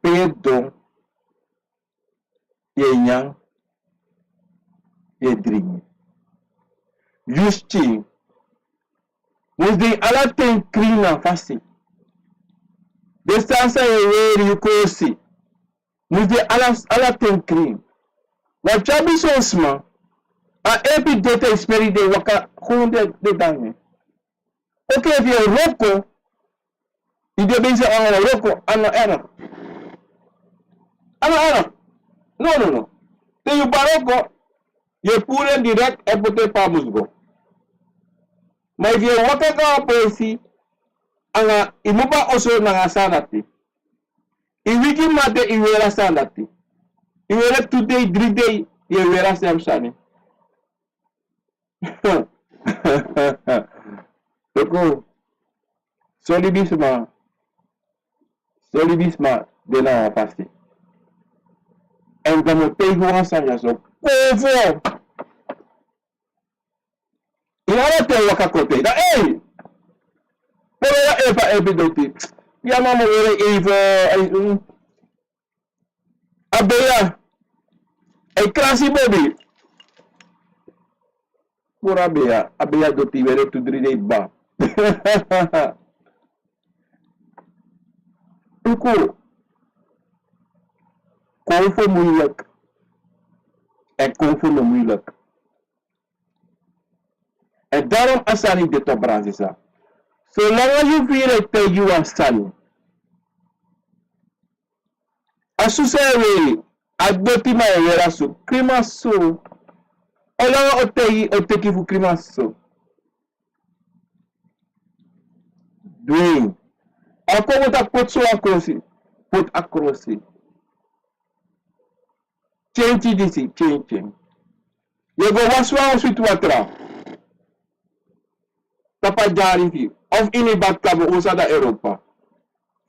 Speaker 1: Pedo ye nyang ye dringi. Justi. Moet de alaten krina fasti. Destansa ye weri yukosi. Moet de alaten krin. Wat chabi sosma. A epi dota esperi de waka hunde de dange. Oké, if je roko. Ide benze ana roko ana era. Ana. No. Te yu baroko. Je pure direct e pote pa musgo. Maar if je waka ka pesi. Anga imuba oso nga sanati. I wiki mate i wera sanati. I wera 2 day, 3 day. Ye wera sem sani. Toko. Solibisma de na pasti. En como tengo una sanya so. Povo. Y ahora te waka kote. Da hey. Pero ya epa epidoti. Ya mama were even abeya. E krasi bobi. Pura abeya doti were to 3 days ba. Tuku. Konfo moeilijk. En konfo no moeilijk. En daarom asani dit op Brazisa. Zolang je vier tegen je asani. Asusere. Adboti ma era su. Krimasu. Ola oteki fu krimasu. Dwayne. Ako mo tak pot so akrosi. Pot akrosi. change disi, change. You go waswa sweet water. Tapa jari fi. Of ini badkamer usa da Europa.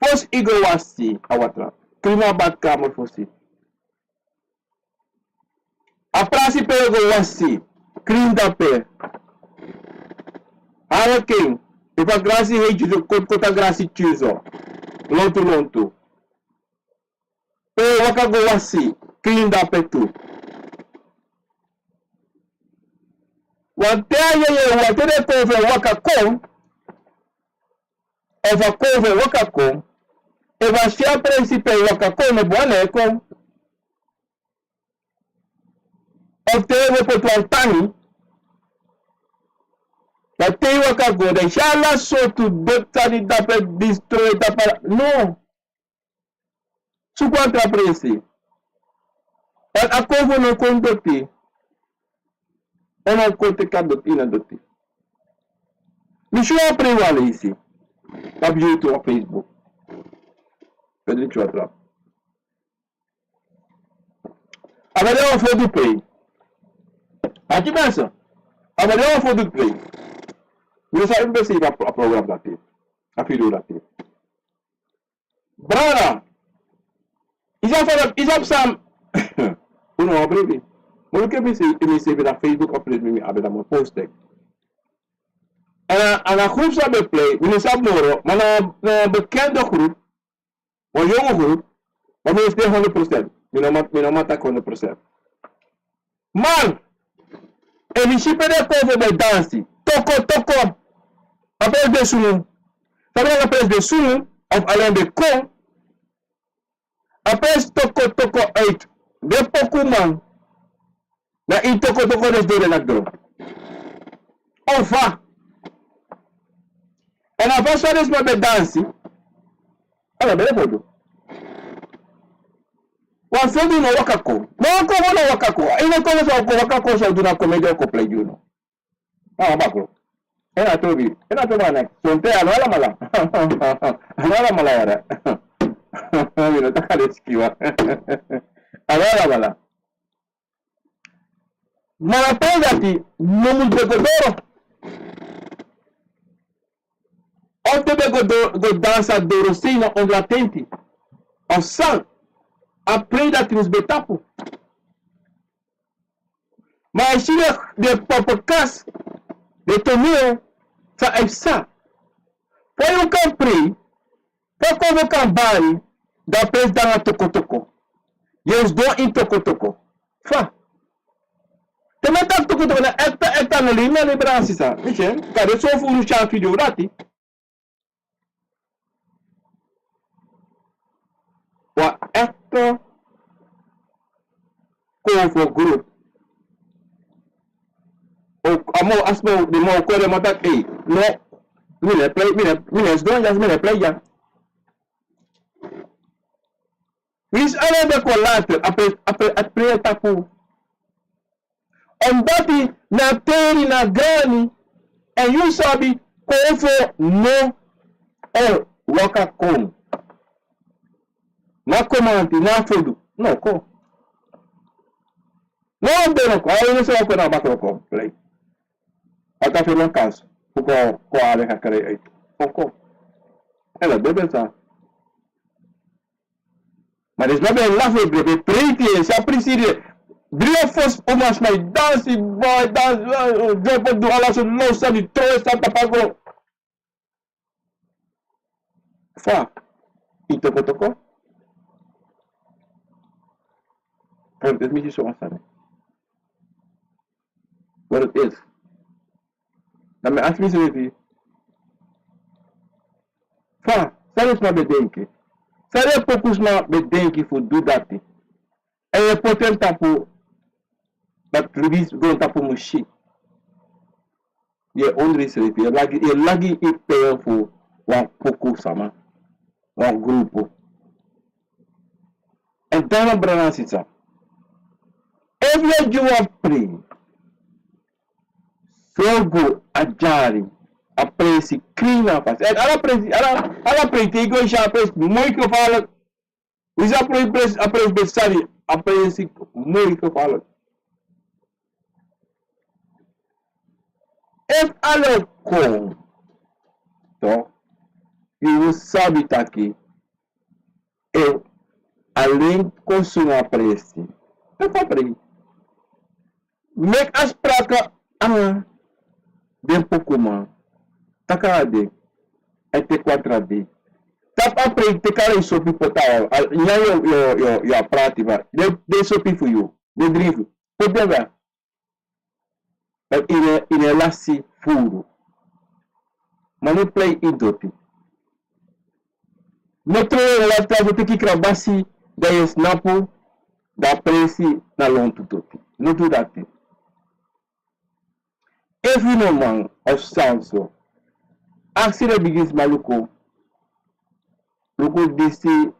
Speaker 1: First igo wasi a water. Klima badkamer fosi. A principe go wasi. Clean da pe. Ara king. Ifa grasi heji kota grasi chuzo. Lontu. Pe waka go wasi. Clean da pe tu. Watere kove waka kom. Ova kove waka kom. Eva shia principe waka kom e buane kom. Ofte po tuantani. La te waka go de shala so to dotani dape destroy dapa. No. Su contra presi. But akovo no kondoti. Ona kote kadot ina doti. Mishu apre wale isi. Op YouTube, op Facebook. Pedro Chouatra. Agora eu vou do play. Aqui pensa. Agora eu vou do play. Você sabe que você vai a programa da T. A filho da T. Brana. Isa Sam. Uno abre. Mulu que me save da Facebook op me abre da meu post. Ana groep sabe play. Minu sabe moro. Maar na bekende groep. Een jonge groep. Maar minu is 100%. Minu mata 100%. Man. En die shippe de cover bij dansie. Toko. Apres de sunu. Sabe na apres de sunu. Of alleen de kon. Apres toko uit. De poku man. Na in toko des dode na dro. Ofa. En apres van is maar bij dansie. Ala bele foto. Wafodu no wakako. No wakako. Ina kono sa wakako sa duna comedia ko play you no. Ah, bakro. Ena tobi. Ena toba na. Sonte ala mala. Ala mala yara. Mira, takale esquiva. Ala mala. Mala pegati, no mun begodoro. Otte go dança dorosina on la tenti. On sang. Après dat nos betapo. Mas chile de popocas de tomeo sa efsa. Foi um campri. Foi como cambari da pres da toko. E os dois em toko. Fa. Também tá toko na eta no lima lembrança sa. Michel, cara, só fui no chão vídeo rati. Wa eto cover group o amo asmo de mo ko de mata no mine don ya mine play ya wis ale de colate apre tapu on dati na teri na gani and you sabi cover no or waka kom na comandi na fodo no ko no deno ko aí não se vai na bakro ko play ata fe no caso ko ale ka kare aí ko ela deve sa mas eles não bem lá foi de preto se precisa brilha force o mais dance vai dance depois do ala so não sabe todo essa papago fa e toko antes me disse uma sabe what it is. Na me ask me se fa, sabe ma bedenki. Sabe poucos ma bedenki for do that. É important tapo that release go tapo mushi. Ye only se e lagi e pay for one pouco sama. One grupo. Então a branasita. Every you are praying. Fogo ajari apresi crina faz ala presi ego já apresi muito que fala os apresi besari apresi mooi gevallen. If alle kon, toch, je wil sabi taki, e alleen konsunga presi. Dat is pre. Make afspraken aan den pokuma, takade, en te kwatrade. Tap apre te kare sopi potao, nya yo prati ba, de sopi for you, de drive, poteva. Dat ine lasi furu. Manu play idoti. Metro la trago te kikra basi, da je snapu, da presi na lontu toti. No do that thing. Every no man of sound so. Accident begins maluko. Luko disi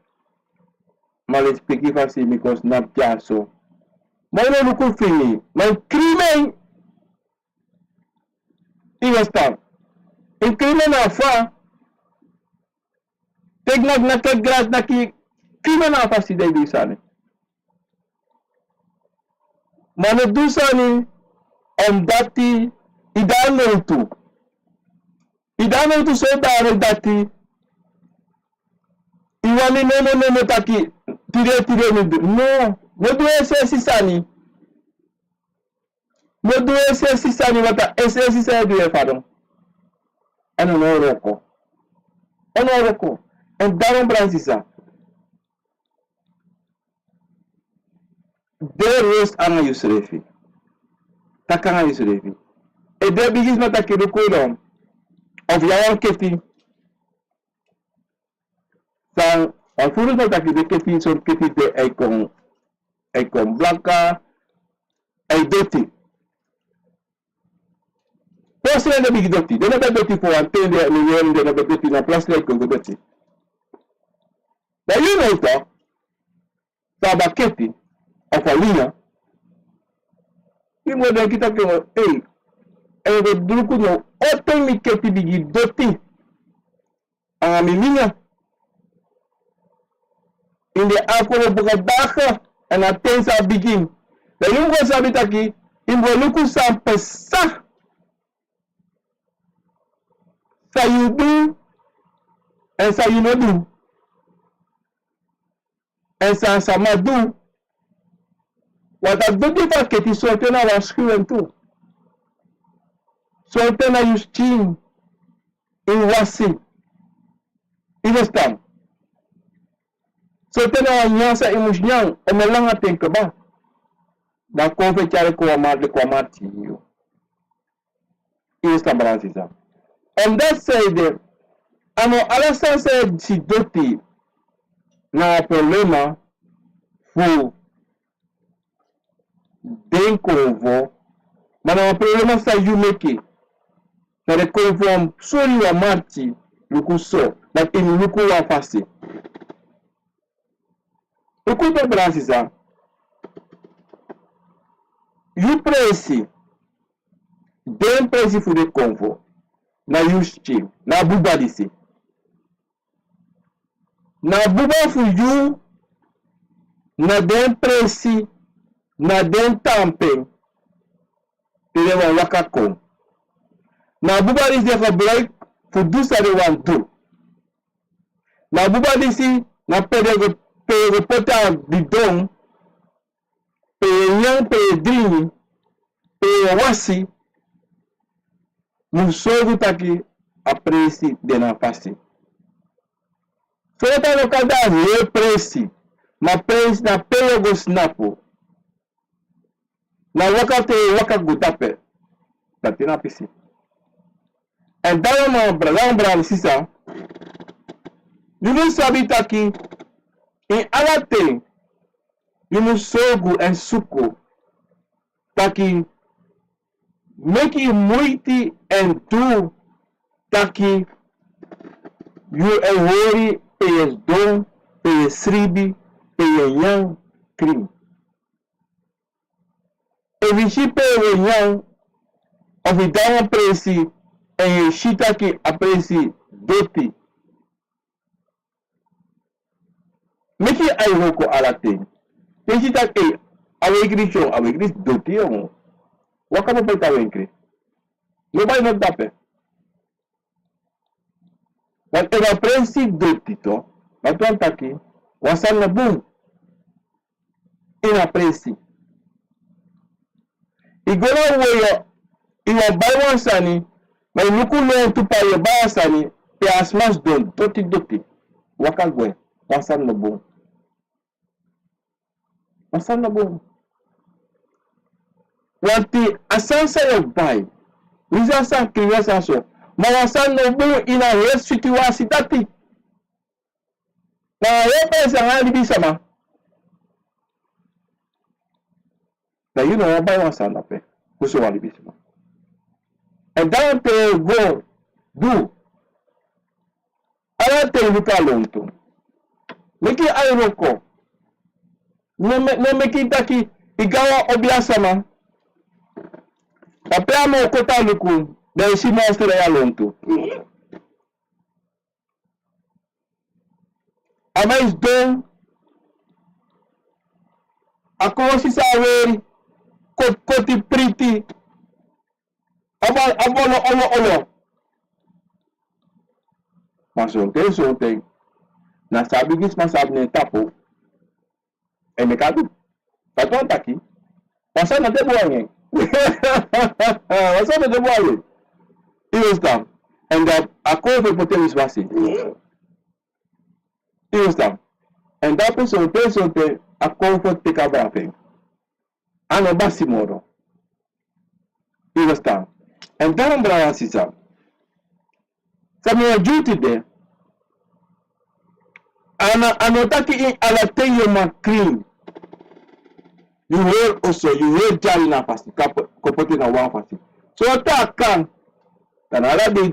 Speaker 1: malej peki fasi because not so. Mano luko fini. Man crimen. Iwastan. In crimen na fa. Tegnag na kegras na ki crimen na fa si day dusani. Mano dusani om dati idano tu. Idano tu so daro dati. Iwani no taki tire no do ese sisani. No do ese sisani wata ese sisani do fadon. Ano no roko. Ono roko. En daron bransisa. De roast anga yusrefi. Takanga yusrefi. E de bigis mata ki rukudo. Of yawan keti. San alfurus mata ki de keti son keti de eikon blanca doti. Plus de big doti. De nebe doti for antende milion de nebe doti na plus de eikon doti. But you know that Saba keti of a linha. Imo de kita kemo ego druku no open mi keti bigi doti. A mi linha. In de afro bugadaga en atensa begin. Da yungo sabita ki imbo luku sa pesa. Sa you do and sa you no do. En sa sama do. Wat dat doet die pakket is zo na waarschuwen toe. Zo na justin in wasi. Iwastan. So tena wanyasa imusnyang omelang ating ka ba? Na kofe chare ko amati yo. Ista balansisa. On that side, ano alasan sa si doti na problema fu den convo, mas na problema sa yumeke. Na de convo sori wa marti luku so, na in luku wa fasi. Luku de balansisa. You presi den presi fu de convo. Na yushi, na buba disi. Na buba fu you, na den presi, na den tampen, te wan waka kom. Na buba disi de gebruik fu do sa de wan do. Na buba disi, na pede pota bidon, pe yang, pe drini, pe wasi, musogu taki apresi de na fasi. Sota no kada represi, ma presi na pelo go snapo. Na waka gutape. Dati na pisi. En dayo mga brang sisa, yunu sabi taki, in alate, yunu sogu en suko, taki, make muiti and do taki you a worry payes don payes sribi payes yang krim evishi payes yang of idawa presi en shitaki apresi doti meki ai hoko alate shitaki igreja do tio. Waka mo pa itaw igreja. Não vai não dá pé. Mas ela prensi do tito. Mas tu anta aqui. Wasan na boom. Ina prensi. Igora woyo. Iwa baywan sani. May nukulo tu pa yo bayan sani. Pe asmas don. Doti. Waka gwen. Wasan na boom. Wasan na boom. Wanti asansa yo bay. Wisa san kriya so. Mawasan na boom ina res situasi dati. Na yepe sa nga libi sama. Na yun na baywan sana pe. Kuso wa libi sama. And dan te go do. Ala te luka lonto. Meki ayroko. No meki taki igawa obiasama. Papea mo kota luku. Da isi mostra ya lonto. Amais don. Ako si sawer. Koti priti. Olo. Masonte. Nasabi gis masabi ni tapo. E mekado. Pato taki. Wasa na debo angin. Wasa na debo angin. Iostam. And ako fe potem iswasi. Iostam. And that person ako fe teka brape. Ano basi moro. Iostam. And daram brawa sisa. Sa mga duty de. Anotaki in alateyo makrin. You hear jali na fasi. Kapote na wan fasi. So attack tanala di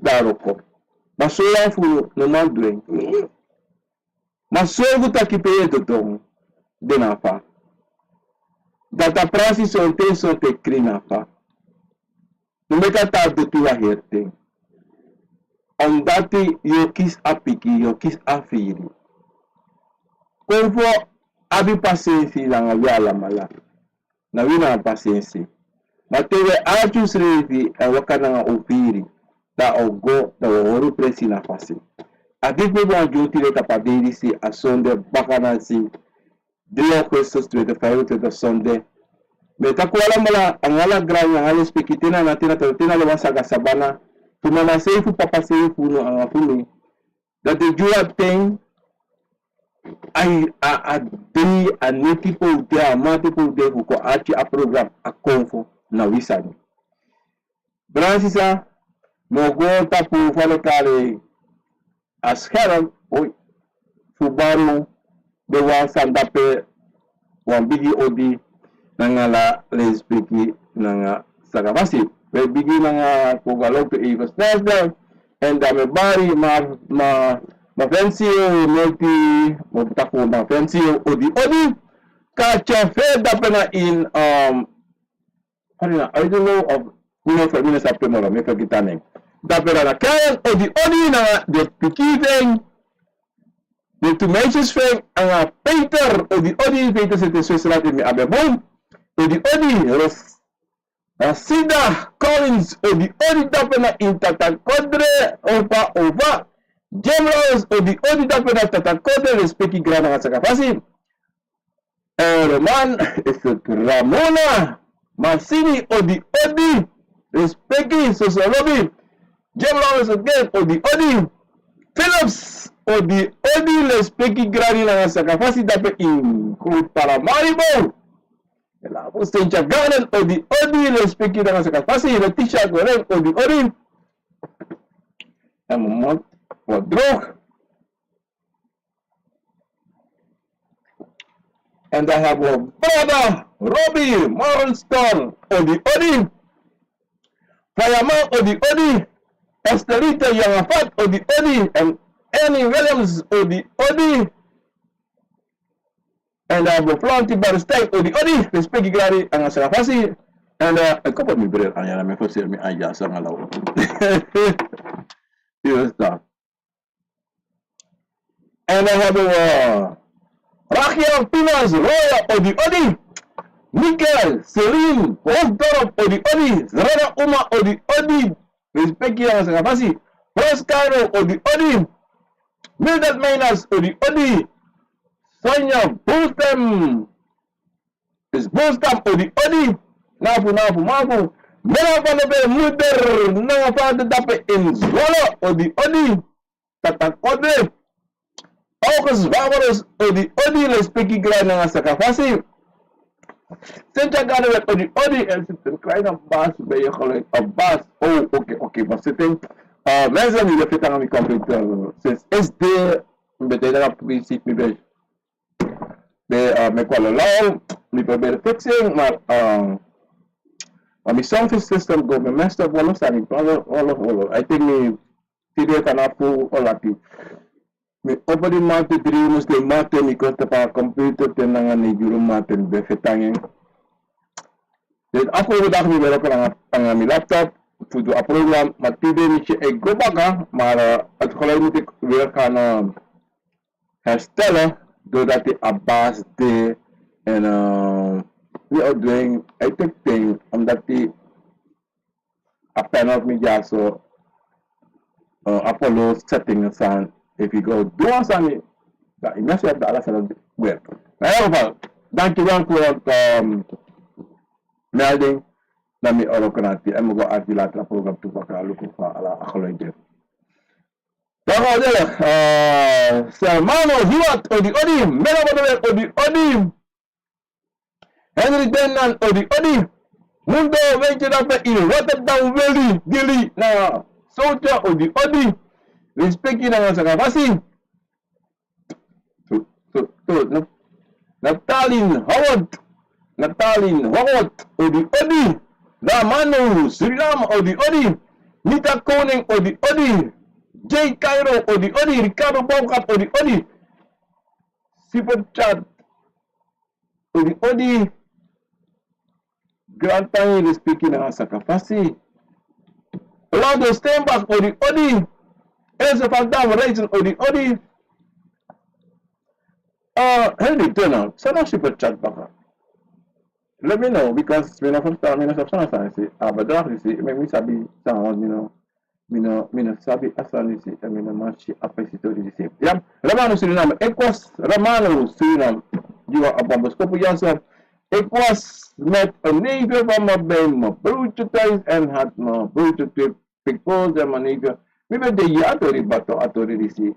Speaker 1: daroko. Masoya fu no manduen. Masoya taki peye dodong. Denafa. Data prasi sonte krinafa. Numeka ta dotua herte. Ondati yokis apiki, yokis afiri. Konfo abi pasensi na wala mala. Na wina pasensi. Matewe achus revi wakana nga upiri. Da ogo da woru presi na fasi. Adipo mo joti le tapadiri si asonde bakana si. Dio questos 25 to the Sunday. Meta kuala mala angala granya hali spekitina na tina lo masaga sabana. Tumama seifu papa seifu no angafumi. That the jua thing a day a new people there, more people there who ko achi a program a konfo na wisani. Bransisa mogo tapu fale kare askeran oi fubaru de wan sandape wan bigi odi nangala lesbiki nanga sagavasi. We begin nga Pugalog to Eagles National and me bari ma fensio multi mabtako ma fensio odi kacha fed up na in I don't know of for minutes up tomorrow me forget name dapena na kaya odi na the pikiveng the tumacious feng ang painter odi painter sa Switzerland mi abebon odi Sida Collins odi dapena in Tatakodre ova Generals odi dapena Tatakodre respecti grana nga sakapasi Roman Ramona Masini odi respecti Sosolobi Generals again odi Phillips odi respecti grani nga sakapasi dape in Paramaribo la pustencha ganan odi respecti na sa kapasi na tisha goreng odi amot wadrok and I have a brother Robbie Morgenstern odi Fireman odi Estelita Yangafat odi and Annie Williams odi and I have a flanty baristay odi respecti grani ang sa kapasi and ako pa mi brel anya na me fosir mi aya sa ngalaw. Yes da. And I have a Raquel Pinas Roya odi Michael, Celine, Osdorp, Odi Odi, Zrada Uma, Odi Odi, respecti yang sa kapasi, Proscaro, Odi Odi, Mildred Mainas, Odi Odi, Sonia Bulstem, is Bulstem, Odi Odi, Nafu, Mela Panabe, Muder, Nanga Fada Dape in Zwala, Odi Odi, Tatak Ode, August Vavaros, Odi Odi, respecti grana sa kapasi, Since Odi Odi en zitten kleine baas bij je gelijk op baas. Oh, oké. Maar zitten mensen die dat aan mijn computer. Sinds SD betekent dat principe niet bij. Me kwam lang, me probeer fixing, maar mijn sound system go me messed up. Wala sa ni all. I think me video kan apu olati. Me open di mate diri mesti mate mi kosta pa computer tenangan ni juru mate befetangin. Dus afgelopen dag we werken aan mijn laptop voor de program, maar die niet ik go back, maar het geluid moet ik weer gaan herstellen doordat die Abbas deed en we are doing I think omdat die a panel media so Apollo settings zijn. If you go do something, dat je mensen hebt alles aan het werk. In ieder geval, dankjewel voor het melding na mi orokanati en mo arti later program tu baka luku fa ala akhloje. Dago dele Sermano Hiwat Odi Mela Odi Henry Denan Odi Mundo venture dape in Rotterdam Valley Dili na Soja Odi respecti na sa kapasi. Natalin Howard Odi Damanu Suriname Odi Nita Koning Odi J Cairo Odi Ricardo Bobcat Odi Super Chat Odi Grand Tangi respecti na sa kapasi. Orlando Steinbach Odi Elsa Van Dam Raisin Odi Henry Turner sana Super Chat baka. Let me know because when I first time, I say, but that is me sabi sound, me sabi asan is it, me machi apesitori is it. Yeah, Romano Suriname, Equas Romano Suriname, you are a bomboscope yourself. Equas met a neighbor from a band, brutal and had no brutal trip, because the neighbor, maybe the yatori bato atori is it.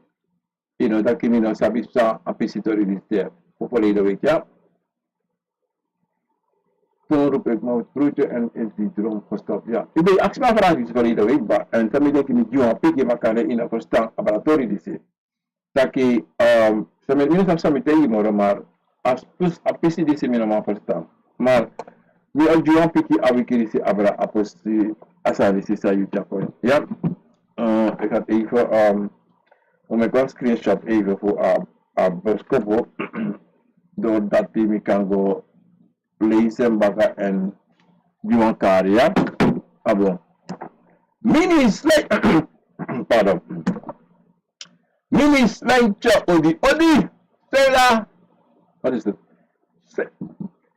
Speaker 1: That can sabi sa apesitori is there. Hopefully the week, yeah. Rup ik nou broodje en is die droom gestopt. Ja, ik ben actie maar vraag is verleden week, maar en dan denk ik niet jongen pik maar kan in een verstaan laboratorium die zit. Dat ik ze met minus afstand met tegen maar als plus apesi die ze me normaal verstaan. Maar we al jongen pik awiki die ze abra aposti asali ze sa YouTube. Ja, ik had even om ik kan screenshot even voor boskopo doordat die me kan go lezen baka en Juan Karya. Abo. Mini slide. Pardon. Mini slide Odi. Sela. What is it?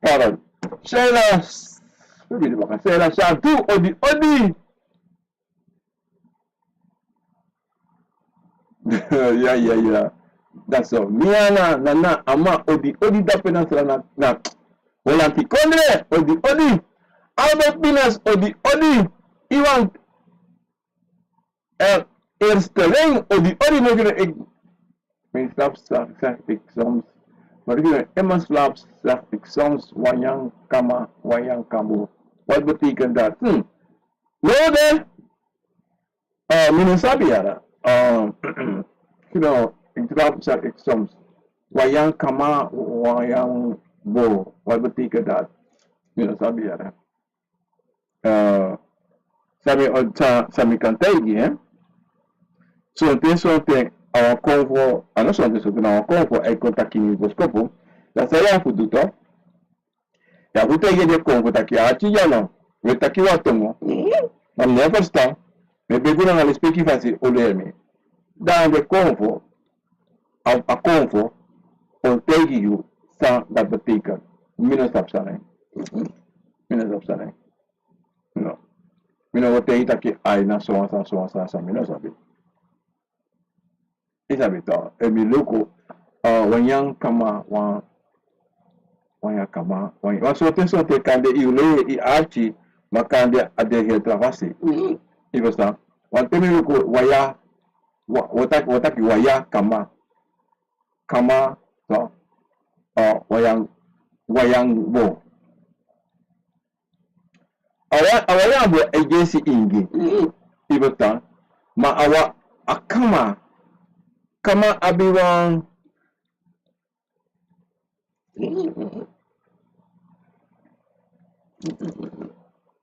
Speaker 1: Pardon. Sela. Sela Shadu Odi. Yeah. That's all. Miana nana ama Odi dape na na. Walanti Kondre Odi Albert Pinas Odi Iwan Ersteling Odi mogelijk ik mijn slap zeg ik soms maar ik Emma slap zeg ik soms wayang kambo wat betekent dat? Lode minusabi yara ik slap zeg ik soms wayang kama wayang bo, wat betekent dat? Sabi ya. Sabi kan tegen, so tensote our convo, ano so tensote na our convo ay kontakin ni boskopo. La saya fudu to. Ya butege de convo taki achi ya no. We taki watongo. I'm never stop. Me beguna na speaki fasi olerme. Dan de convo a convo on tegen you sa dat betekent minus op zijn. Mina sabi sana. No. Mina wote itaki ay na so sa mina sabi. Isabi to. Emi loko wanyang kama wanya kama wanya sote kande iule I archi makande ade travasi. Ibo sa. Wantemi loko waya wataki waya kama so wayang bo. Awala bo agency ingi. Ibo ta ma awa akama kama abiwang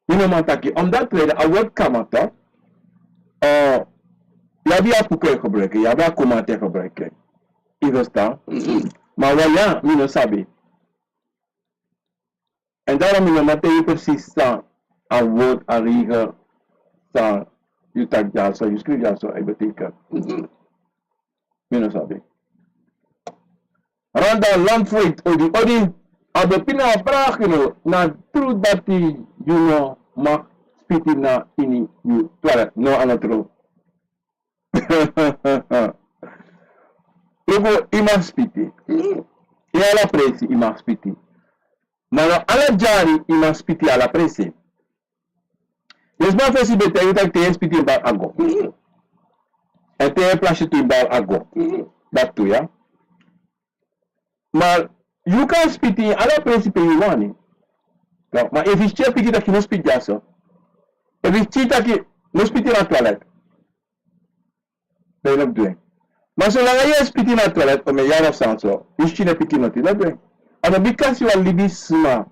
Speaker 1: mataki on that way awat kama ta yabi apuke kobreke yabi akomate kobreke igosta ma wala mino sabi and dara mino mate persista a word a riga sa yutag jaso you screw jaso ay batika mino sabi Randa Lamfreight o di odi ada pinaprakino na true dati mak spiti na ini you toilet no ano true Ego ima spiti ala presi ima spiti ma ala jari ima spiti ala presi Desma fesi bete yuta te spiti ba ago e te plashi tu ba ago datu ya Ma you can speak in alla principe you want. Ma if it's just speaking that you speak jaso. If it's cheat that you no speak in a toilet. They're not doing. Ma so lang ay speak in a toilet o may yara sanso. Is chine piki not doing. And because you are libisma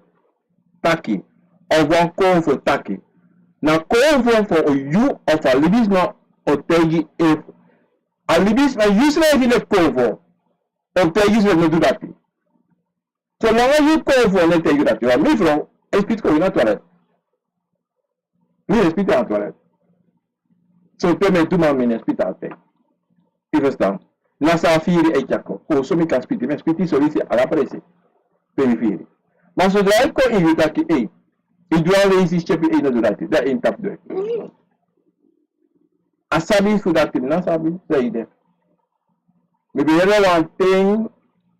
Speaker 1: taki or one comfort taki. Now comfort for you of a libisma or tegi if a libisma usually in a comfort. Or tegi is no do that. So long as you call for an tell you that you are me from a speak in a toilet. Me speak in a toilet. So tell me 2 minutes speak out there. If it's down. Nasa firi e chako. O so mi can speak. Me speak so lisi ala presi. Periferi. Ma so drive ko invita ki e. I dual resi chepi e no durati. Da in tap do. Asabi su dati na sabi zaide. Maybe one thing,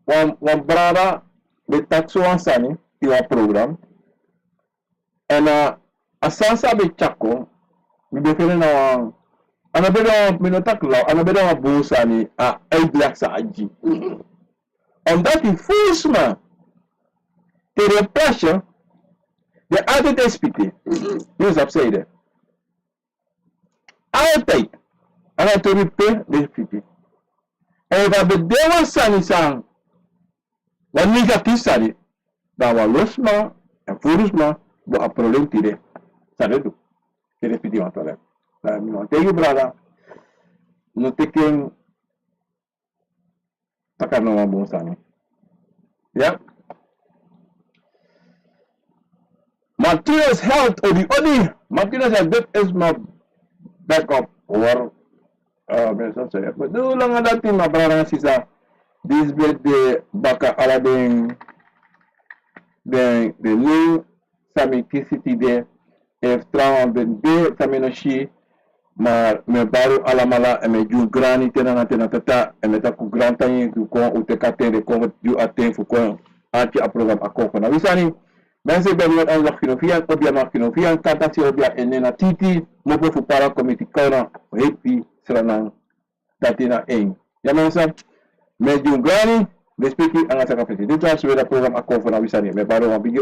Speaker 1: one brother, the taxo ansani, your program, and a sansa be chako, we be feeling now, and a bit of minotakla, and a bit of busani, a blacks aji. And that is foolish man. The pressure, the other despity, use upside. I'll take, and I to repair the pity. Eva bedewa sani sang waniga tisari dawa losma en furusma do a problem tire saredu tire pidi matole la no tegi brada no teken takano mabung sani ya Martinez health or the only Martinez health that is my backup or Benson saya. Betul lang ang dating mabarang sisa this birthday baka alabing the new sami kisiti de if trauma bende sami no shi ma me baru alamala e me ju grani tena na tena tata e me taku granta yin ku ko utekate de ko ju aten fu ko ati a program akoko na wisani Bense benwet an lak kinofian obia mak kinofian kata si obia enena titi mo po fu para komiti kauna happy seranang dati na ing. Yaman sa medyo gani, respecti ang asa kapatid. Dito sa program ako na wisani. May baro ang bigyo